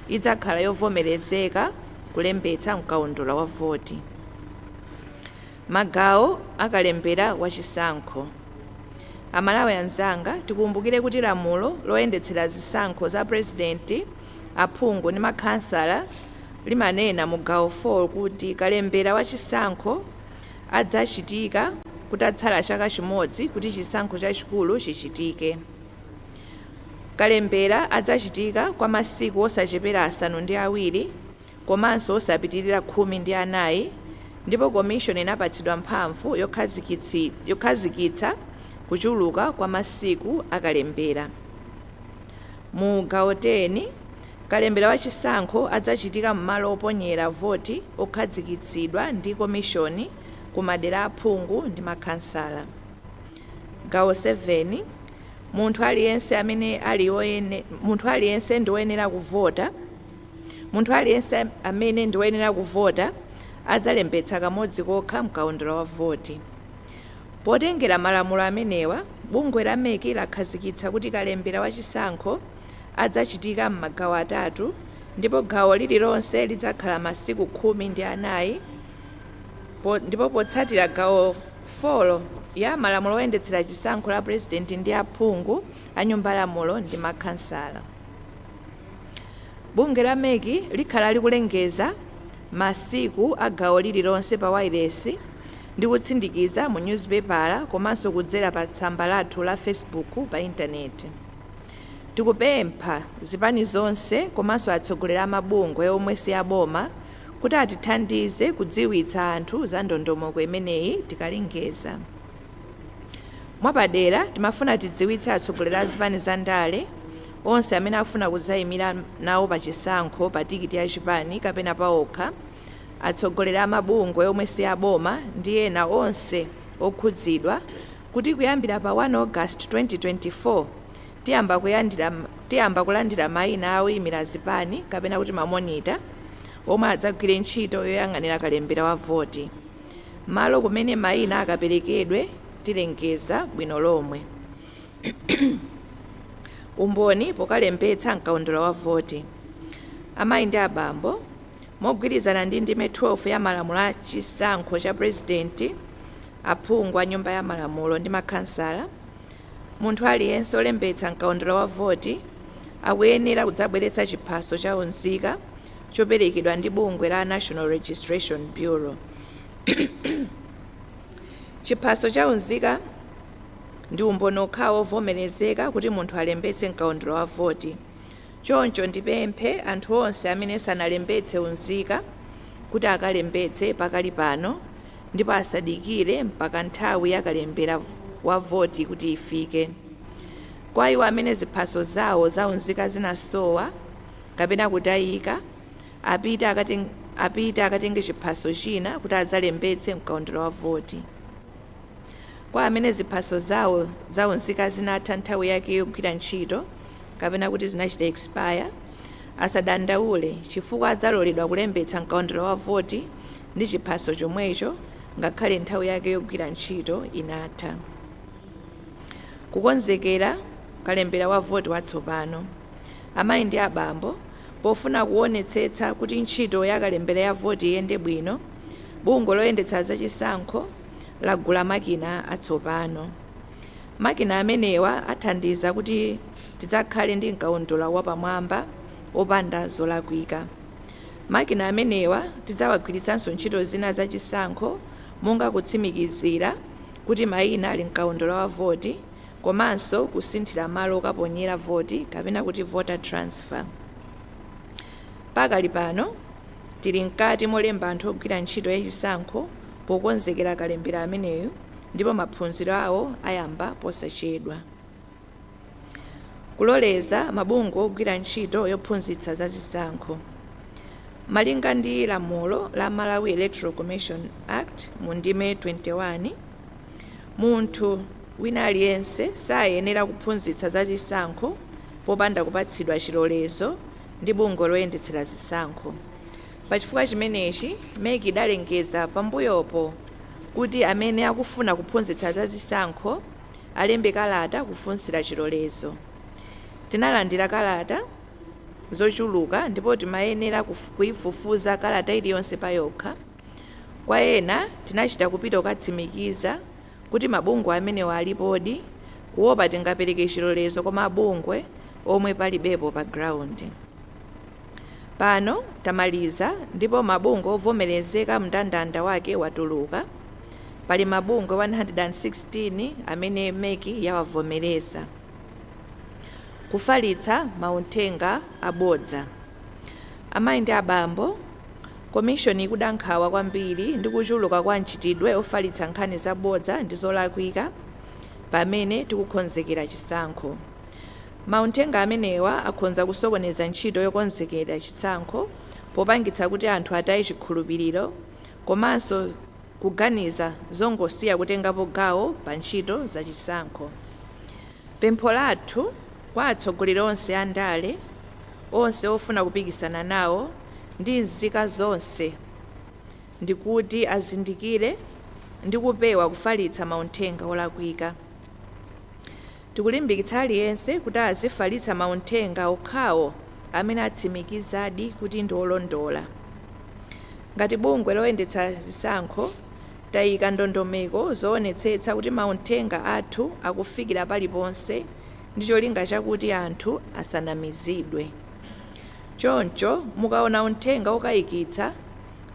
idzakhala yovomerezeka kulembetsa mkaundula wa voti. Magawo akalembera wachisankho. Amalawi anzanga, tikumbukire kuti lamulo loyendetsera zisankho za presidenti, aphungu ndi makhansala limanena mu gawo 4 kuti kalembera wachisankho adzachitika kutatsala chaka chimodzi kuti chisankho chachikulu chichitike. Kalembera adzachitika kwa masiku osachepera asanu ndi awiri, komanso osapitirira 14, ndipo komishoni inapatsidwa mphamvu yokhazikitsa kuchuluka kwa masiku akalembera. Mu gawo 10, kalembera wachisankho adzachitika m'malo oponyera voti okhazikitsidwa ndi komishoni ku madera aphungu ndi makhansala. Gawo 7, munthu aliyense ndi woyenera kuvota. Munthu aliyense amene ndi woyenera kuvota adzalembetsa kamodzi kokha mkaundula wa voti. Potengera malamulo amenewa, bungwe la MEC lakhazikitsa kuti kalembera wachisankho adzachitika m'magawo atatu, ndipo gawo lililonse lidzakhala masiku 14, ndipo potsatira gawo 4 ya malamulo oyendetsera chisankho la presidenti ndi aphungu a nyumba lamulo ndi makhansala. Bungwe la MEC likhala likulengeza masiku a gawo lililonse pa wailesi ndi kutsindikiza mu newspaper komanso kudzera pa tsamba lathu la Facebook pa intaneti. Tikupempha zipani zonse komanso atsogoleri amabungwe omwe si aboma kuti atithandize kudziwitsa anthu za ndondomeko imeneyi tikalengeza. Mwapadera, timafuna tidziwitse atsogoleri a zipani za ndale onse amene akufuna kudzayimira nawo pa chisankho pa tikiti ya chipani kapena paokha, atsogoleri amabungwe omwe si aboma ndi ena onse okhudzidwa kuti kuyambira pa 1 August 2024 tiyamba kulandira mayina a oyimira zipani kapena kuti mamonita omwe adzagwire ntchito yoyang'anira kalembera wa voti. Malo kumene mayina akaperekedwe tilengeza bwino lomwe. Umboni pokalembetsa mkaundula wa voti. Amayi ndi abambo, mogwirizana ndi ndime 12 ya malamulo a chisankho cha presidenti, aphungu a nyumba ya malamulo ndi makhansala, munthu aliyense olembetsa mkaundula wa voti akuyenera kudzabweretsa chiphaso cha unzika choperekedwa ndi bungwe la National Registration Bureau. Chiphaso cha unzika ndi umboni okhawo ovomerezeka kuti munthu alembetse mkaundula wa voti. Choncho ndipemphe anthu onse amene sanalembetse unzika kuti akalembetse pakali pano ndipo asadikire mpaka nthawi ya kalembera wa voti kuti ifike. Kwa iwo amene ziphaso zawo za unzika zinasowa kapena kutayika, apite akatenge chiphaso china kuti adzalembetse mkaundula wa voti. Kwa amene ziphaso zawo za unzika zinatha nthawi yake yogwira ntchito kapena kuti zinachita expire, asadandaule chifukwa adzaloledwa kulembetsa mkaundula wa voti ndi chiphaso chomwecho ngakhale nthawi yake yogwira ntchito inatha. Kukonzekera kalembera wa voti watsopano. Amayi ndi abambo, pofuna kuonetsetsa kuti ntchito ya kalembera ya voti iyende bwino, bungwe loyendetsa zachisankho lagula makina atsopano. Makina amenewa athandiza kuti tidzakhale ndi mkaundula wapamwamba opanda zolakwika. Makina amenewa tidzawagwiritsanso ntchito zina zachisankho monga kutsimikizira kuti mayina ali mkaundula wa voti komanso kusinthira malo okaponyera voti kapena kuti voter transfer. Pakali pano tili mkati molemba anthu ogwira ntchito yachisankho pokonzekera kalembera ameneyu ndipo maphunziro awo ayamba posachedwa. Kuloleza mabungwe ogwira ntchito yophunzitsa zachisankho. Malinga ndi lamulo la Malawi Electoral Commission Act mu ndime 21, munthu wina aliyense sayenera kuphunzitsa zachisankho popanda kupatsidwa chilolezo ndi bungwe loyendetsera zisankho. Pachifukwa chimenechi, MEC idalengeza pambuyopo kuti amene akufuna kuphunzitsa zazisankho alembe kalata kufunsira chilolezo. Tinalandira kalata zochuluka ndipo timayenera kuifufuza kalata iliyonse payokha. Kwa ena tinachita kupita kukatsimikiza kuti mabungwe amenewa alipodi kuopa tingapereke chilolezo kwa mabungwe omwe palibepo pa ground. Pano tamaliza ndipo mabungwe ovomerezeka mndandanda wake watuluka. Pali mabungwe 116 amene MEC yawavomereza. Kufalitsa mauthenga abodza. Amayi ndi abambo, komishoni ikudankhawa kwambiri ndi kuchuluka kwa ntchitidwe ofalitsa nkhani zabodza ndi zolakwika pamene tikukonzekera chisankho. Mauthenga amenewa akhonza kusokoneza ntchito yokonzekera chisankho popangitsa kuti anthu ataye chikhulupiriro komanso kuganiza zongosiya kutengapo gawo pa ntchito za chisankho. Pempho lathu kwa atsogoleri onse andale, onse ofuna kupikisana nawo ndi nzika zonse ndikuti azindikire ndi kupewa kufalitsa mauthenga olakwika. Tikulimbikitsa aliyense kuti azifalitsa mauthenga okhawo amene atsimikizadi kuti ndi olondola. Ngati bungwe loyendetsa zisankho, tayika ndondomeko zoonetsetsa kuti mauthenga athu akufikira paliponse ndi cholinga chakuti anthu asanamizidwe. Choncho mukaona uthenga okayikitsa,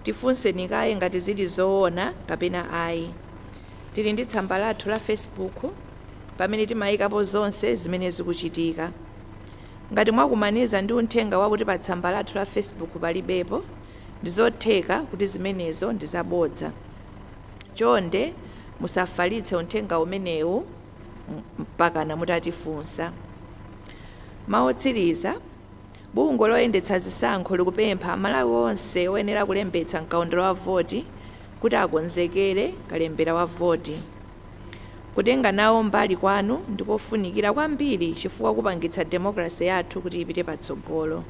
tifunseni kaye ngati zili zoona kapena ayi. Tili ndi tsamba lathu la Facebook pamene timayikapo zonse zimene zikuchitika. Ngati mwakumaniza ndi uthenga wakuti pa tsamba lathu la Facebook palibepo, ndizotheka kuti zimenezo ndi zabodza. Chonde musafalitse uthenga umenewu mpakana mutatifunsa. Maotsiriza, bungwe loyendetsa zisankho likupempha Amalawi onse oyenera kulembetsa mkaundula wa voti kuti akonzekere kalembera wa voti. Kutenga nawo mbali kwanu ndikofunikira kwambiri chifukwa kupangitsa demokrasi yathu kuti ipite patsogolo.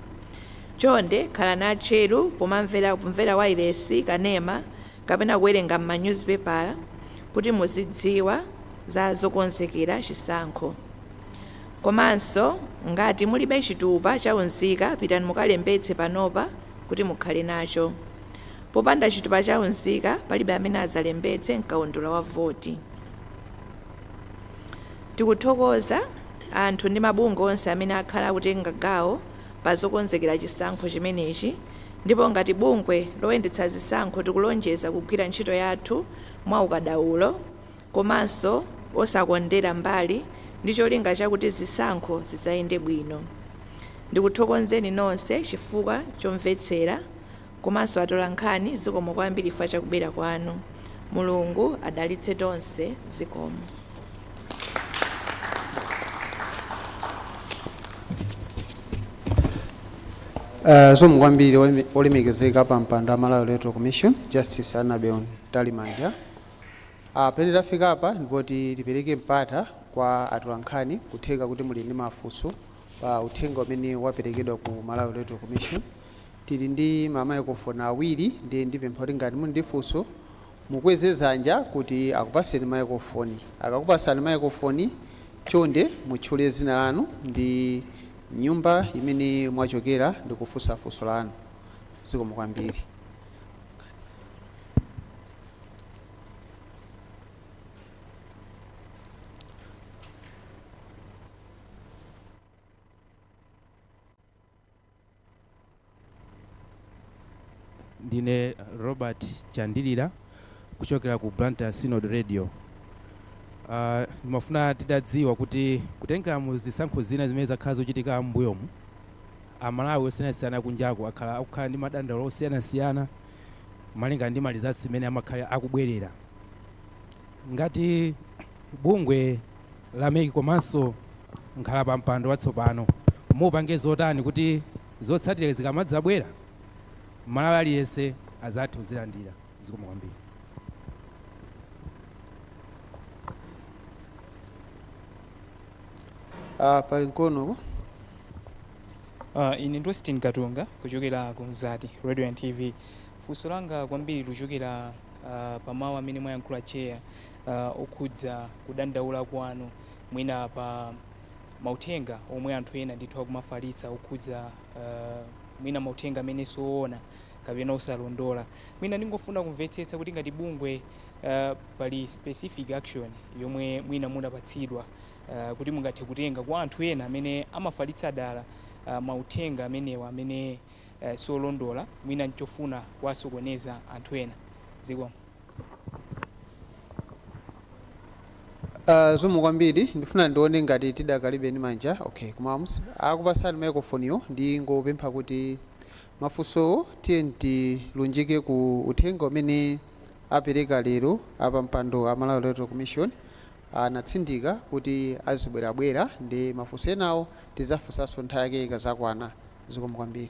Chonde khala natcheru pomamvera wailesi kanema kapena kuwerenga m'manyuzipepala kuti muzidziwa za zokonzekera chisankho. Komanso ngati mulibe chitupa chaunzika pitani mukalembetse panopa kuti mukhale nacho. Popanda chitupa chaunzika palibe amene azalembetse mkaundula wa voti. Tikuthokoza anthu ndi mabungwe onse amene akhala akutenga gawo pa zokonzekera chisankho chimenechi, ndipo ngati bungwe loyendetsa zisankho tikulonjeza kugwira ntchito yathu mwa ukadaulo komanso osakondera mbali ndi cholinga chakuti zisankho zizayende bwino. Ndikuthokozeni nonse chifukwa chomvetsera komanso atolankhani zikomo kwambiri chifukwa chakubwera kwanu. Mulungu adalitse tonse. Zikomo. Zikomo kwambiri olemekezeka pa mpando wa Malawi Electoral Commission Justice Annabel Talimanja. Pene tafika apa ndipoti tipereke mpata kwa atolankhani kutheka kuti muli ndi mafunso pa uthenga umene waperekedwa ku Malawi Electoral Commission. Tili ndi mamayikrofoni awiri ndi ndipempha kuti ngati muli ndi funso mukweze dzanja kuti akupaseni mayikrofoni. Akakupasani mayikrofoni chonde mutchule dzina lanu ndi nyumba imene mwachokera ndi kufunsa funso lanu. Zikomo kwambiri. Ndine Robert Chandilira kuchokera ku Blantyre Synod Radio. Ndimafuna tidadziwa kuti kutengera mu zisankho zina zimene zakhala zochitika m'mbuyomu, Amalawi osiyanasiyana kunjaku akukhala ndi madandaulo osiyanasiyana malinga ndi mali zathu zimene amakhala akubwerera. Ngati bungwe la MEC komanso nkhala pa mpando watsopano mupange zotani kuti zotsatira zikamadzabwera Malawi aliyense azathe kuzilandira. Zikomo kwambiri. Pali mkono. Ine ndi Austin Katunga kuchokera ku Nzati Radio and TV. Funso langa kwambiri kuchokera pa mawu amene mwayankhula chair okhudza kudandaula kwanu mwina pa mauthenga omwe anthu ena ndithu akumafalitsa okhudza mwina mauthenga amene soona kapena osalondola. Mwina ndingofuna kumvetsetsa kuti ngati bungwe pali specific action yomwe mwina munapatsidwa kuti mungathe kutenga kwa anthu ena amene amafalitsa dala mauthenga amenewa amene solondola mwina nchofuna kuwasokoneza anthu ena. Zikomo. Zikomo kwambiri. Ndifuna ndione ngati tidakalibe ndi manja. Okay, kumamusi akupasani microphone ndi ngopempha kuti mafunso tiye tilunjike ku uthenga umene apereka lero apa mpando a Malawi Electoral Commission. Anatsindika kuti azibwerabwera ndi mafunso enawo tizafunsanso nthawi yake ikazakwana. Zikomo kwambiri.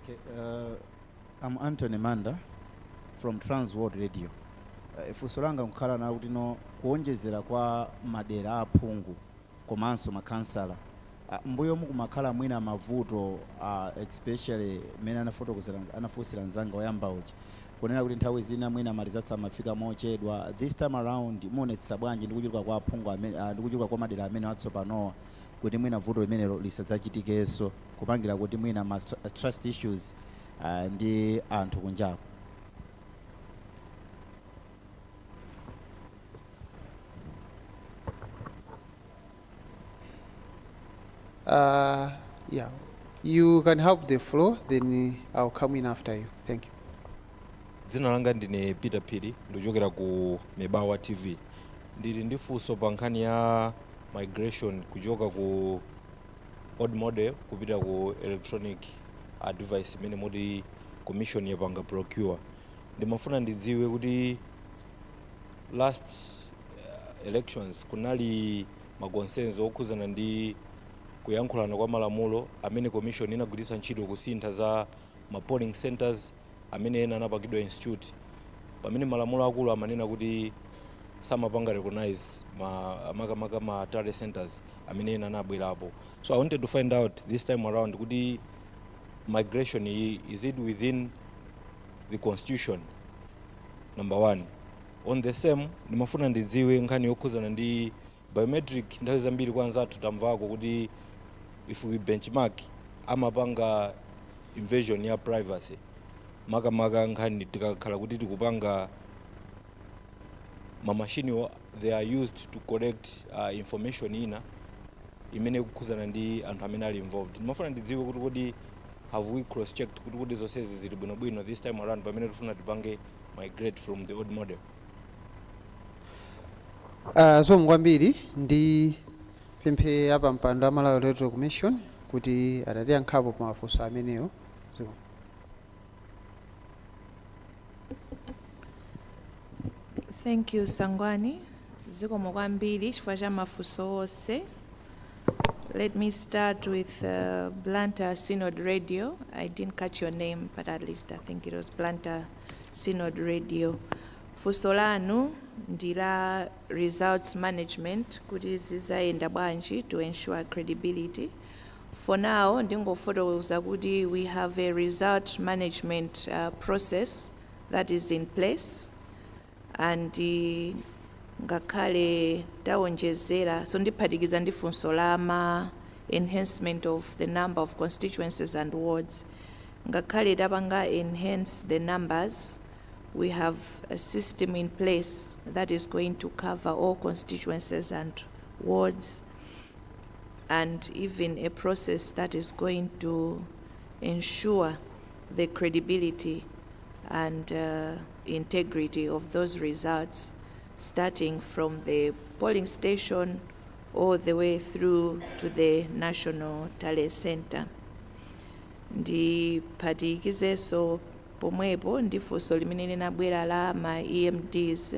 Okay, I'm Anthony Manda from Trans World Radio. Funso langa nkukhala nawo kuti no kuonjezera kwa madera aphungu komanso makansala. Mbuyo mukumakhala mwina mavuto especially mene anafunsira nzanga oyamba uchi. Kunena kuti nthawi zina mwina mali zathu amafika mochedwa. This time around muonetsa bwanji ndi kuchuluka kwa aphungu amene ndi kuchuluka kwa madera amene atsopanowa kuti mwina vuto limene lisadzachitikenso kupangira kuti mwina ma trust issues ndi anthu kunjaku. Yeah, you can have the floor, then I'll come in after you. Thank you. Dzina langa ndine Peter Phiri ndikuchokera ku Mebawa TV. Ndili ndi funso pa nkhani ya migration kuchoka ku old model kupita ku electronic device imene moti commission yapanga procure. Ndimafuna ndidziwe kuti last elections kunali makonsenso okhuzana ndi kuyankhulana kwa malamulo amene commission inagwiritsa ntchito kusintha za ma polling centers amene ena anapakidwa institute. Pamene malamulo akulu amanena kuti samapanga recognize ma talent centers amene ena anabwerapo. So I wanted to find out this time around kuti migration is it within the constitution, number one. On the same, nimafuna ndidziwe nkhani yokhuzana ndi biometric. Nthawi zambiri kwanza tutamvako kuti if we benchmark amapanga invasion ya privacy, makamaka nkhani tikakhala kuti tikupanga mamashini they are used to collect information ina imene kukhuzana ndi anthu amene ali involved. Nimafuna ndidziwe kuti kodi have we cross checked kuti zonsezi zili bwinobwino this time around pamene tifuna tipange migrate from the old model. Zomwe kwambiri ndi pemphe apa mpando wa Malawi Electoral Commission kuti atatiyankhapo pa mafunso amenewo. Thank you, Sangwani. Zikomo kwambiri chifukwa cha mafunso onse. Let me start with Blantyre Synod Radio. I didn't catch your name, but at least I think it was Blantyre Synod Radio. Funso lanu ndila results management kuti zizayenda bwanji to ensure credibility. For now, ndingofotokoza kuti we have a result management process that is in place, and ngakhale tawonjezera, so ndiphatikiza ndi funso la enhancement of the number of constituencies and wards. Ngakhale tapanga enhance the numbers, we have a system in place that is going to cover all constituencies and wards, and even a process that is going to ensure the credibility and integrity of those results, starting from the polling station all the way through to the National Talent Center. Ndiphatikizeso pomwepo ndi funso limene linabwera la ma EMDs.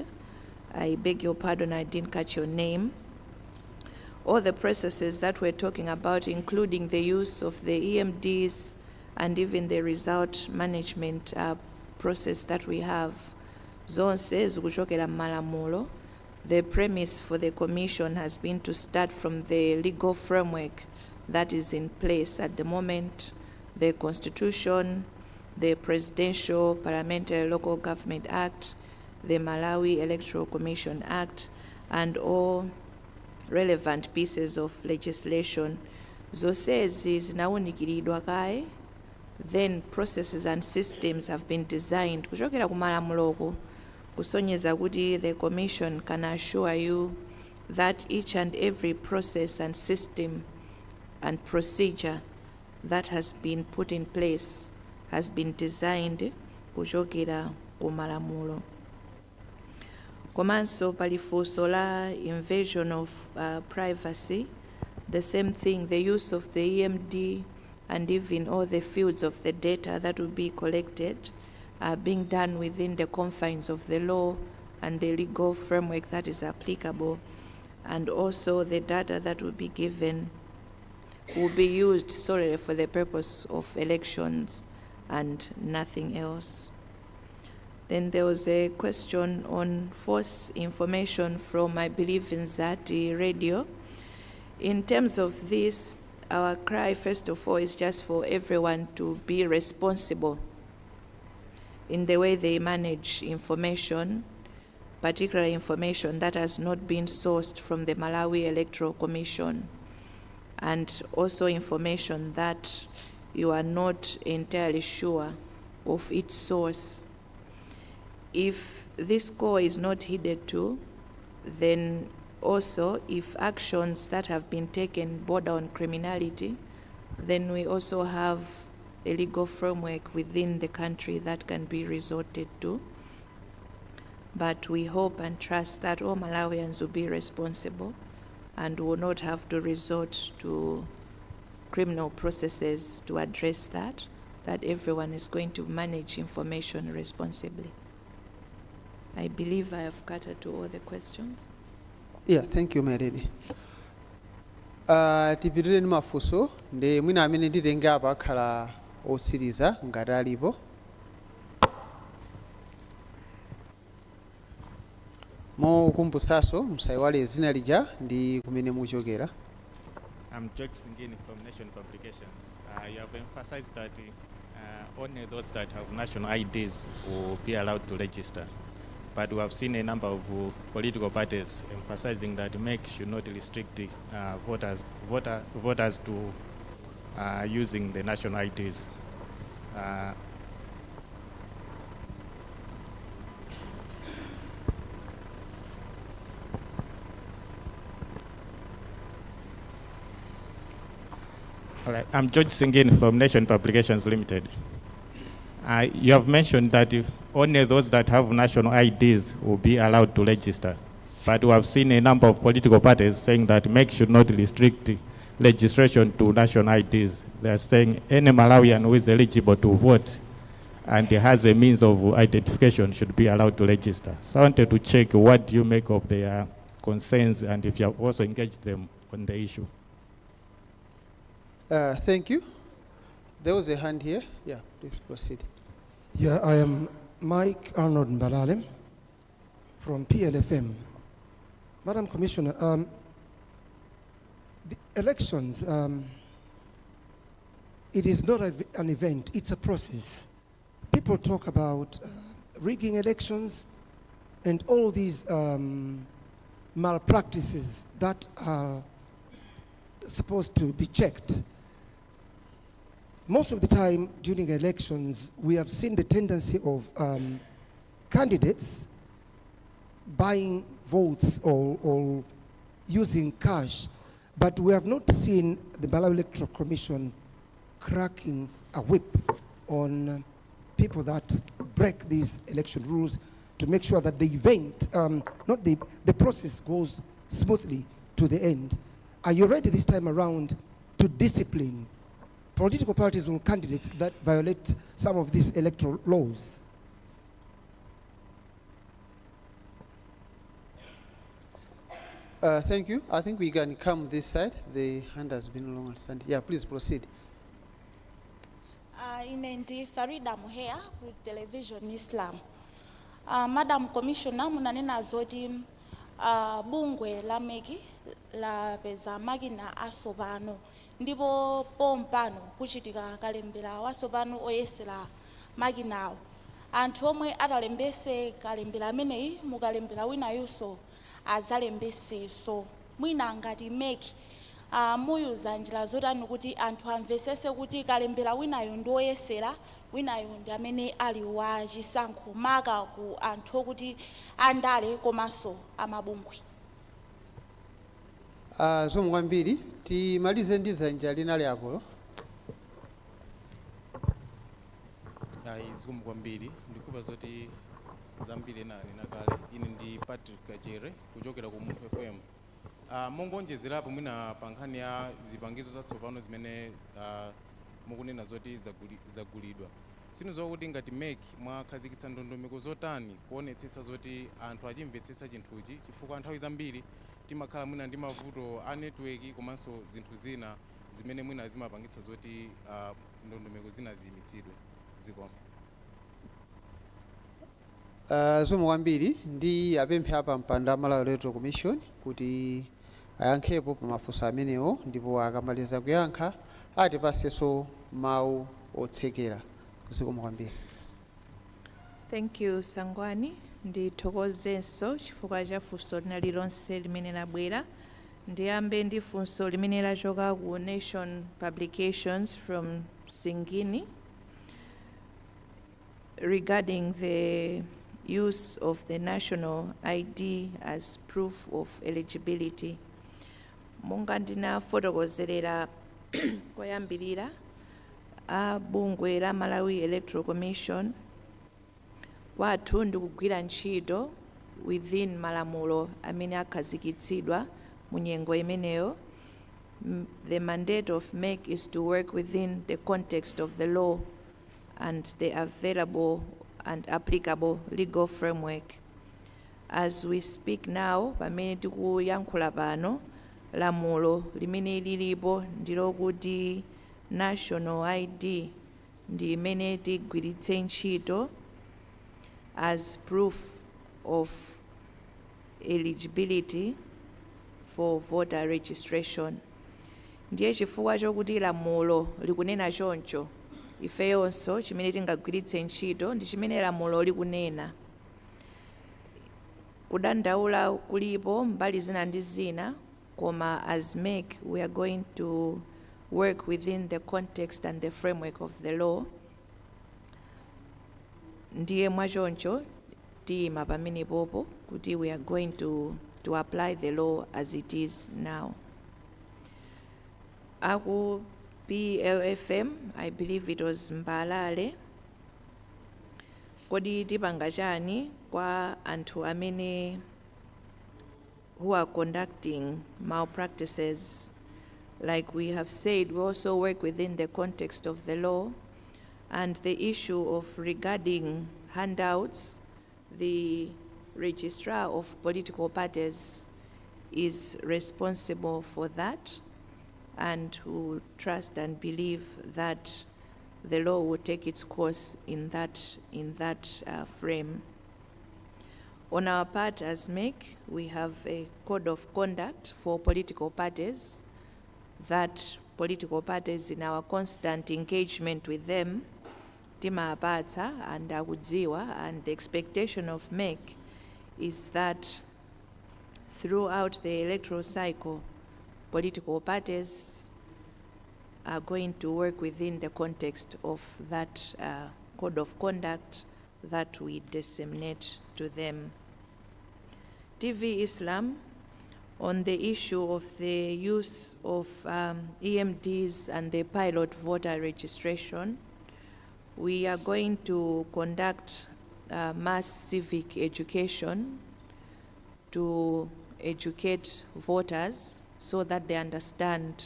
I beg your pardon, I didn't catch your name. All the processes that we're talking about, including the use of the EMDs and even the result management process that we have, zonse zikuchokera m'malamulo. The premise for the commission has been to start from the legal framework that is in place at the moment, the Constitution, the Presidential Parliamentary Local Government Act, the Malawi Electoral Commission Act, and all relevant pieces of legislation. Zonsezi zinawunikiridwa kaye, then processes and systems have been designed kuchokera kumalamuloko kusonyeza kuti the commission can assure you that each and every process and system and procedure that has been put in place has been designed kuchokera kumalamulo. Komanso pali funso la invasion of privacy, the same thing, the use of the EMD and even all the fields of the data that will be collected are being done within the confines of the law and the legal framework that is applicable, and also the data that will be given will be used solely for the purpose of elections and nothing else. Then there was a question on false information from, I believe, Nzati Radio. In terms of this, our cry, first of all, is just for everyone to be responsible in the way they manage information, particularly information that has not been sourced from the Malawi Electoral Commission, and also information that you are not entirely sure of its source. If this call is not heeded to, then also if actions that have been taken border on criminality, then we also have a legal framework within the country that can be resorted to. But we hope and trust that all Malawians will be responsible and will not have to resort to criminal processes to address that everyone is going to manage information responsibly. I believe I have catered to all the questions. Yeah, thank you, my lady. Tipitire ndi mafunso ndi mwina amene nditenge apa akhala otsiriza ngati alipo. mokumbutsanso musayiwale dzina lija ndi kumene muchokera. I'm George Singini from Nation Publications. You have emphasized that only those that have national IDs will be allowed to register. But we have seen a number of political parties emphasizing that MEC should not restrict voters to using the national IDs. All right. I'm George Singin from Nation Publications Limited. You have mentioned that only those that have national IDs will be allowed to register. But we have seen a number of political parties saying that MEC should not restrict registration to national IDs. They are saying any Malawian who is eligible to vote and has a means of identification should be allowed to register. So I wanted to check what do you make of their concerns and if you have also engaged them on the issue. Thank you. There was a hand here. Yeah, please proceed. Yeah, I am Mike Arnold Mbalale from PLFM. Madam Commissioner, the elections, it is not an event, it's a process. People talk about rigging elections and all these malpractices that are supposed to be checked. Most of the time during elections, we have seen the tendency of candidates buying votes or using cash, but we have not seen the Malawi Electoral Commission cracking a whip on people that break these election rules to make sure that the event, the process goes smoothly to the end. Are you ready this time around to discipline political parties or candidates that violate some of these electoral laws? Thank you. I think we can come this side. The hand has been long standing. Yeah, please proceed. Ine ndi Farida Muhea ku Television Islam. Madam Commissioner, munanena zoti bungwe la MEC la peza makina asopano ndipo pompano kuchitika kalembera wasopano oyesera makinawo. Anthu omwe atalembese kalembera ameneyi mukalembera winayunso azalembesenso. Mwina ngati MEC muyuza njira zotani kuti anthu amvesese kuti kalembera winayo ndi oyesera, winayo ndi amene ali wa chisankho maka ku anthu okuti andale komanso amabungwe. Zomwe kwambiri timalize ndi dzanja linali akolo. Zikomo kwambiri ndikupa zoti zambiri nani kale. Ine ndi Patrick Kajere kuchokera ku Munthu FM. Mongonjezerapo mwina pa nkhani ya zipangizo zatsopano zimene mukunena zoti zagulidwa. Sindizowa kuti ngati MEC mwakhazikitsa ndondomeko zotani kuonetsetsa zoti anthu achimvetsetsa chinthuchi, chifukwa nthawi zambiri timakhala mwina ndi mavuto a network komanso zinthu zina zimene mwina zimapangitsa zoti ndondomeko zina ziyimitsidwe. Zikomo. Zomwe kwambiri ndi apemphe apa mpando wa Malawi Electoral Commission kuti ayankhepo pa mafunso amenewo, ndipo akamaliza kuyankha atipasenso mawu otsekera. Zikomo kwambiri. Thank you Sangwani. Ndithokozenso chifukwa cha funso linali lonse limene labwera. Ndiyambe ndi funso limene lachoka ku Nation Publications from Singini regarding the use of the national ID as proof of eligibility. Monga ndinafotokozerera koyambirira bungwe la Malawi Electoral Commission wathu ndikugwira ntchito within malamulo amene akhazikitsidwa mu nyengo imeneyo. The mandate of MEC is to work within the context of the law and the available and applicable legal framework. As we speak now, pamene tikuyankhula pano, lamulo limene lilipo ndilokuti national ID ndi imene tigwiritse ntchito as proof of eligibility for voter registration. Ndiye chifukwa chokuti lamulo likunena choncho, ifeyonso chimene tingagwiritse ntchito ndi chimene lamulo likunena. Kudandaula kulipo mbali zina ndi zina, koma as MEC we are going to work within the context and the framework of the law. Ndiye mwachoncho tiyima pamene popo kuti we are going to apply the law as it is now. Aku PLFM, I believe it was Mbalale, kodi tipanga chani kwa anthu amene who are conducting malpractices. Like we have said, we also work within the context of the law, and the issue of regarding handouts, the registrar of political parties is responsible for that, and who trust and believe that the law will take its course in that frame. On our part as MEC, we have a code of conduct for political parties that political parties, in our constant engagement with them, timapatsa and akudziwa, and the expectation of MEC is that throughout the electoral cycle, political parties are going to work within the context of that code of conduct that we disseminate to them. TV Islam, on the issue of the use of EMDs and the pilot voter registration, we are going to conduct mass civic education to educate voters so that they understand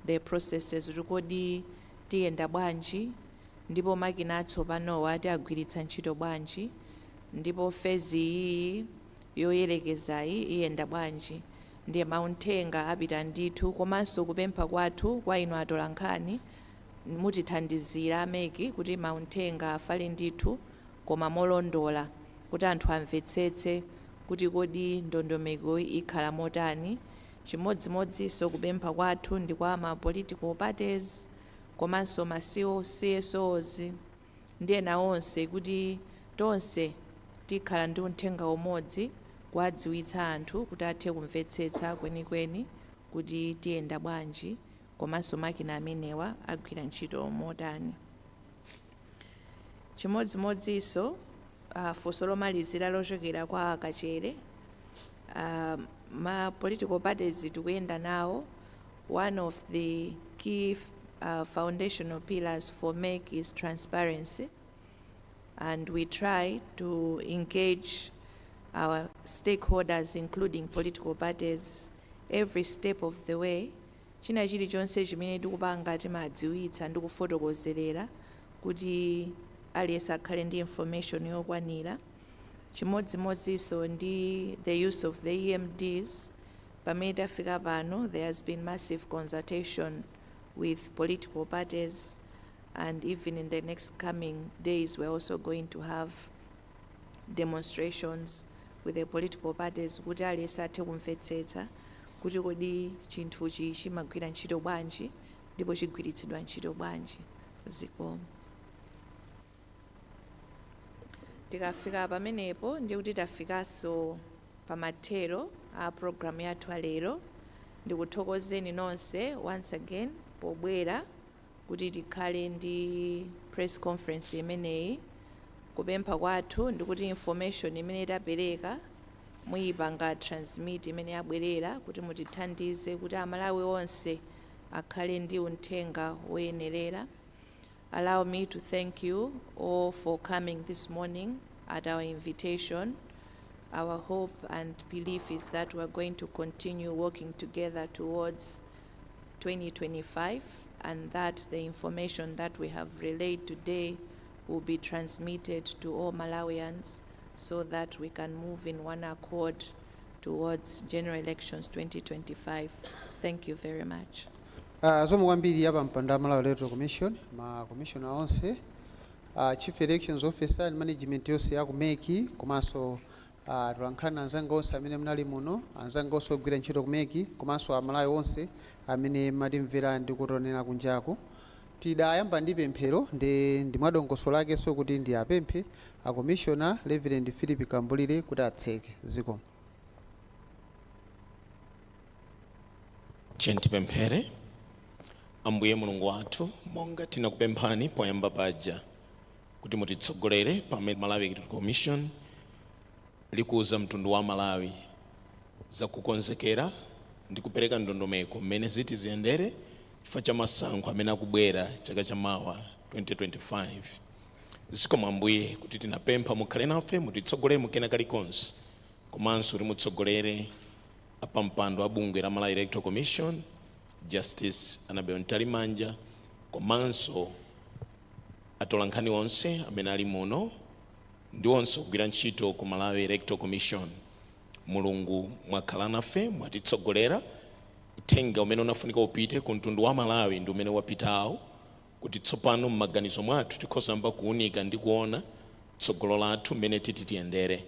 the processes. Rukodi tiyenda bwanji, ndipo makina atsopanowa ati agwiritsa ntchito bwanji, ndipo fezi iyi yoyerekezayi iyenda bwanji, ndiye mauthenga apita ndithu, komanso kupempha kwathu kwa inu atolankhani mutithandizira ameki kuti mauthenga afale ndithu koma molondola, kuti anthu amvetsetse kuti kodi ndondomeko ikhala motani. Chimodzimodzinso kupempha kwathu ndi kwa ma political parties komanso ma CSOs ndiye nawonse kuti tonse tikhala ndi uthenga umodzi kuwadziwitsa anthu kuti athe kumvetsetsa kwenikweni kuti tiyenda bwanji komanso makina amenewa agwira ntchito motani. Chimodzimodzinso funso lomalizira lochokera kwa Kachere, ma political parties tikuyenda nawo. One of the key foundational pillars for MEC is transparency, and we try to engage our stakeholders, including political parties, every step of the way. China chilichonse chimene tikupanga timadziwitsa ndi kufotokozerera kuti aliyense akhale ndi information yokwanira. Chimodzimodzinso ndi the use of the EMDs. Pamene tafika pano, there has been massive consultation with political parties, and even in the next coming days we're also going to have demonstrations with the political parties kuti aliyense athe kumvetsetsa kuti kodi chinthuchi chimagwira ntchito bwanji ndipo chigwiritsidwa ntchito bwanji zikomo. Tikafika pamenepo ndi kuti tafikanso pamathero a program yathu alero. Ndikuthokozeni nonse once again pobwera kuti tikhale ndi press conference imeneyi. Kupempha kwathu ndikuti information imene tapereka muyipanga transmit imene yabwerera kuti mutithandize kuti amalawi onse akhale ndi uthenga woyenerera. Allow me to thank you all for coming this morning at our invitation. Our hope and belief is that we're going to continue working together towards 2025, and that the information that we have relayed today will be transmitted to all Malawians so that we can move in one accord towards general elections 2025. Thank you very much. Zomwe kwambiri apa mpanda Malawi Electoral Commission, ma commissioner onse, Chief Elections Officer and management yonse ya kumeki, komanso atolankhani anzanga onse amene munali muno, anzanga onse ogwira ntchito kumeki, komanso amalawi onse amene matimvera ndi kutonera kunjaku. Tidayamba ndi pemphero ndi mwadongosolo lake so kuti ndi apemphe a Commissioner Reverend Philip Kambulire kuti atseke zikomo. Tipemphere. Ambuye Mulungu wathu, monga tinakupemphani poyamba paja kuti mutitsogolere pamene Malawi Electoral Commission likuza mtundu wa Malawi za kukonzekera ndi kupereka ndondomeko mmene ziti ziyendere chifukwa cha masankho amene akubwera chaka chamawa 2025. Zikomo Ambuye kuti tinapempha mukhale nafe mutitsogolere mukena kalikonse, komanso kuti mutsogolere apampando a bungwe la Malawi Electoral Commission, Justice Annabel Ntalimanja, komanso atolankhani onse amene ali muno ndi onse ogwira ntchito ku Malawi Electoral Commission. Mulungu mwakhala nafe mwatitsogolera, uthenga umene unafunika upite ku mtundu wa Malawi ndi umene wapitawo, kuti tsopano m'maganizo mwathu tikhozamba kuunika ndi kuona tsogolo lathu mmene titi tiyendere.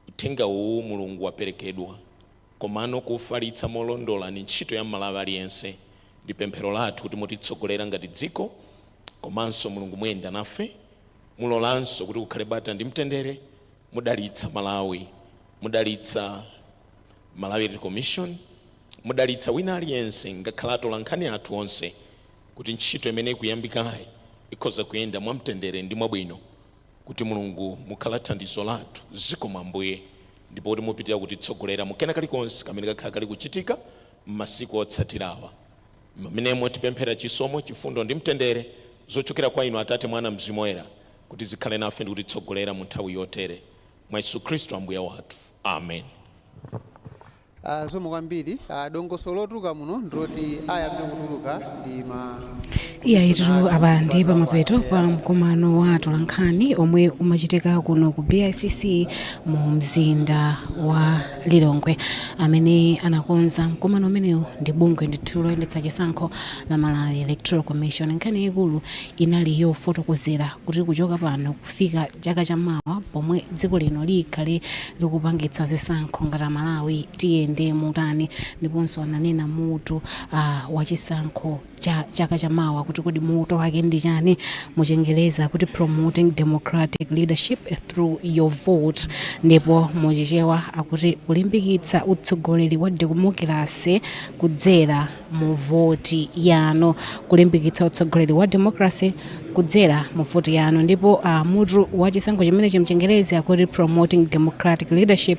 Uthenga uwu Mulungu waperekedwa, komano kufalitsa molondola ni ntchito ya Malawi aliyense. Ndi pemphero lathu kuti mutitsogolera ngati dziko, komanso Mulungu muyenda nafe, mulolanso kuti kukhale bata ndi mtendere, mudalitsa Malawi, mudalitsa Malawi Electoral Commission, mudalitsa wina aliyense ngakhala atolankhani athu onse, kuti ntchito imene ikuyambikayi ikhoza kuyenda mwa mtendere ndi mwabwino, kuti Mulungu mukhala thandizo lathu. Zikomo Ambuye, ndipo kuti mupitira kutitsogolera mukena kalikonse kamene kakhala kali kuchitika m'masiku otsatirawa. Mmenemo tipemphera chisomo, chifundo ndi mtendere zochokera kwa inu Atate, Mwana, Mzimu Woyera, kuti zikhale nafe ndi kutitsogolera mu nthawi yotere. Mwa Yesu Khristu Ambuye wathu. Amen. Zikomo kwambiri. Dongosolo lotuluka muno ndiloti ayambe kutuluka ndi iya itu apa ndi pamapeto pa mkumano wa atolankhani omwe umachitika kuno ku BICC mu mzinda wa Lilongwe. Amene anakonza mkumano umenewu ndi bungwe ndithu loyendetsa chisankho la Malawi Electoral Commission. Nkhani ikulu inali yofotokozera kuti kuchoka pano kufika chaka chamawa pomwe dziko lino likhale likupangitsa zisankho ngati Malawi tiyende motani, ndiponso ananena mutu wa chisankho cha chaka chamawa kuti kodi mutu wake ndi chani, muchengeleza kuti promoting democratic leadership through your vote, ndipo muchichewa akuti kulimbikitsa utsogoleri wa democracy kudzera mu voti yanu, kulimbikitsa utsogoleri wa democracy kudzera mu voti yanu. Ndipo mutu wa chisankho chimene chimchengeleza akuti promoting democratic leadership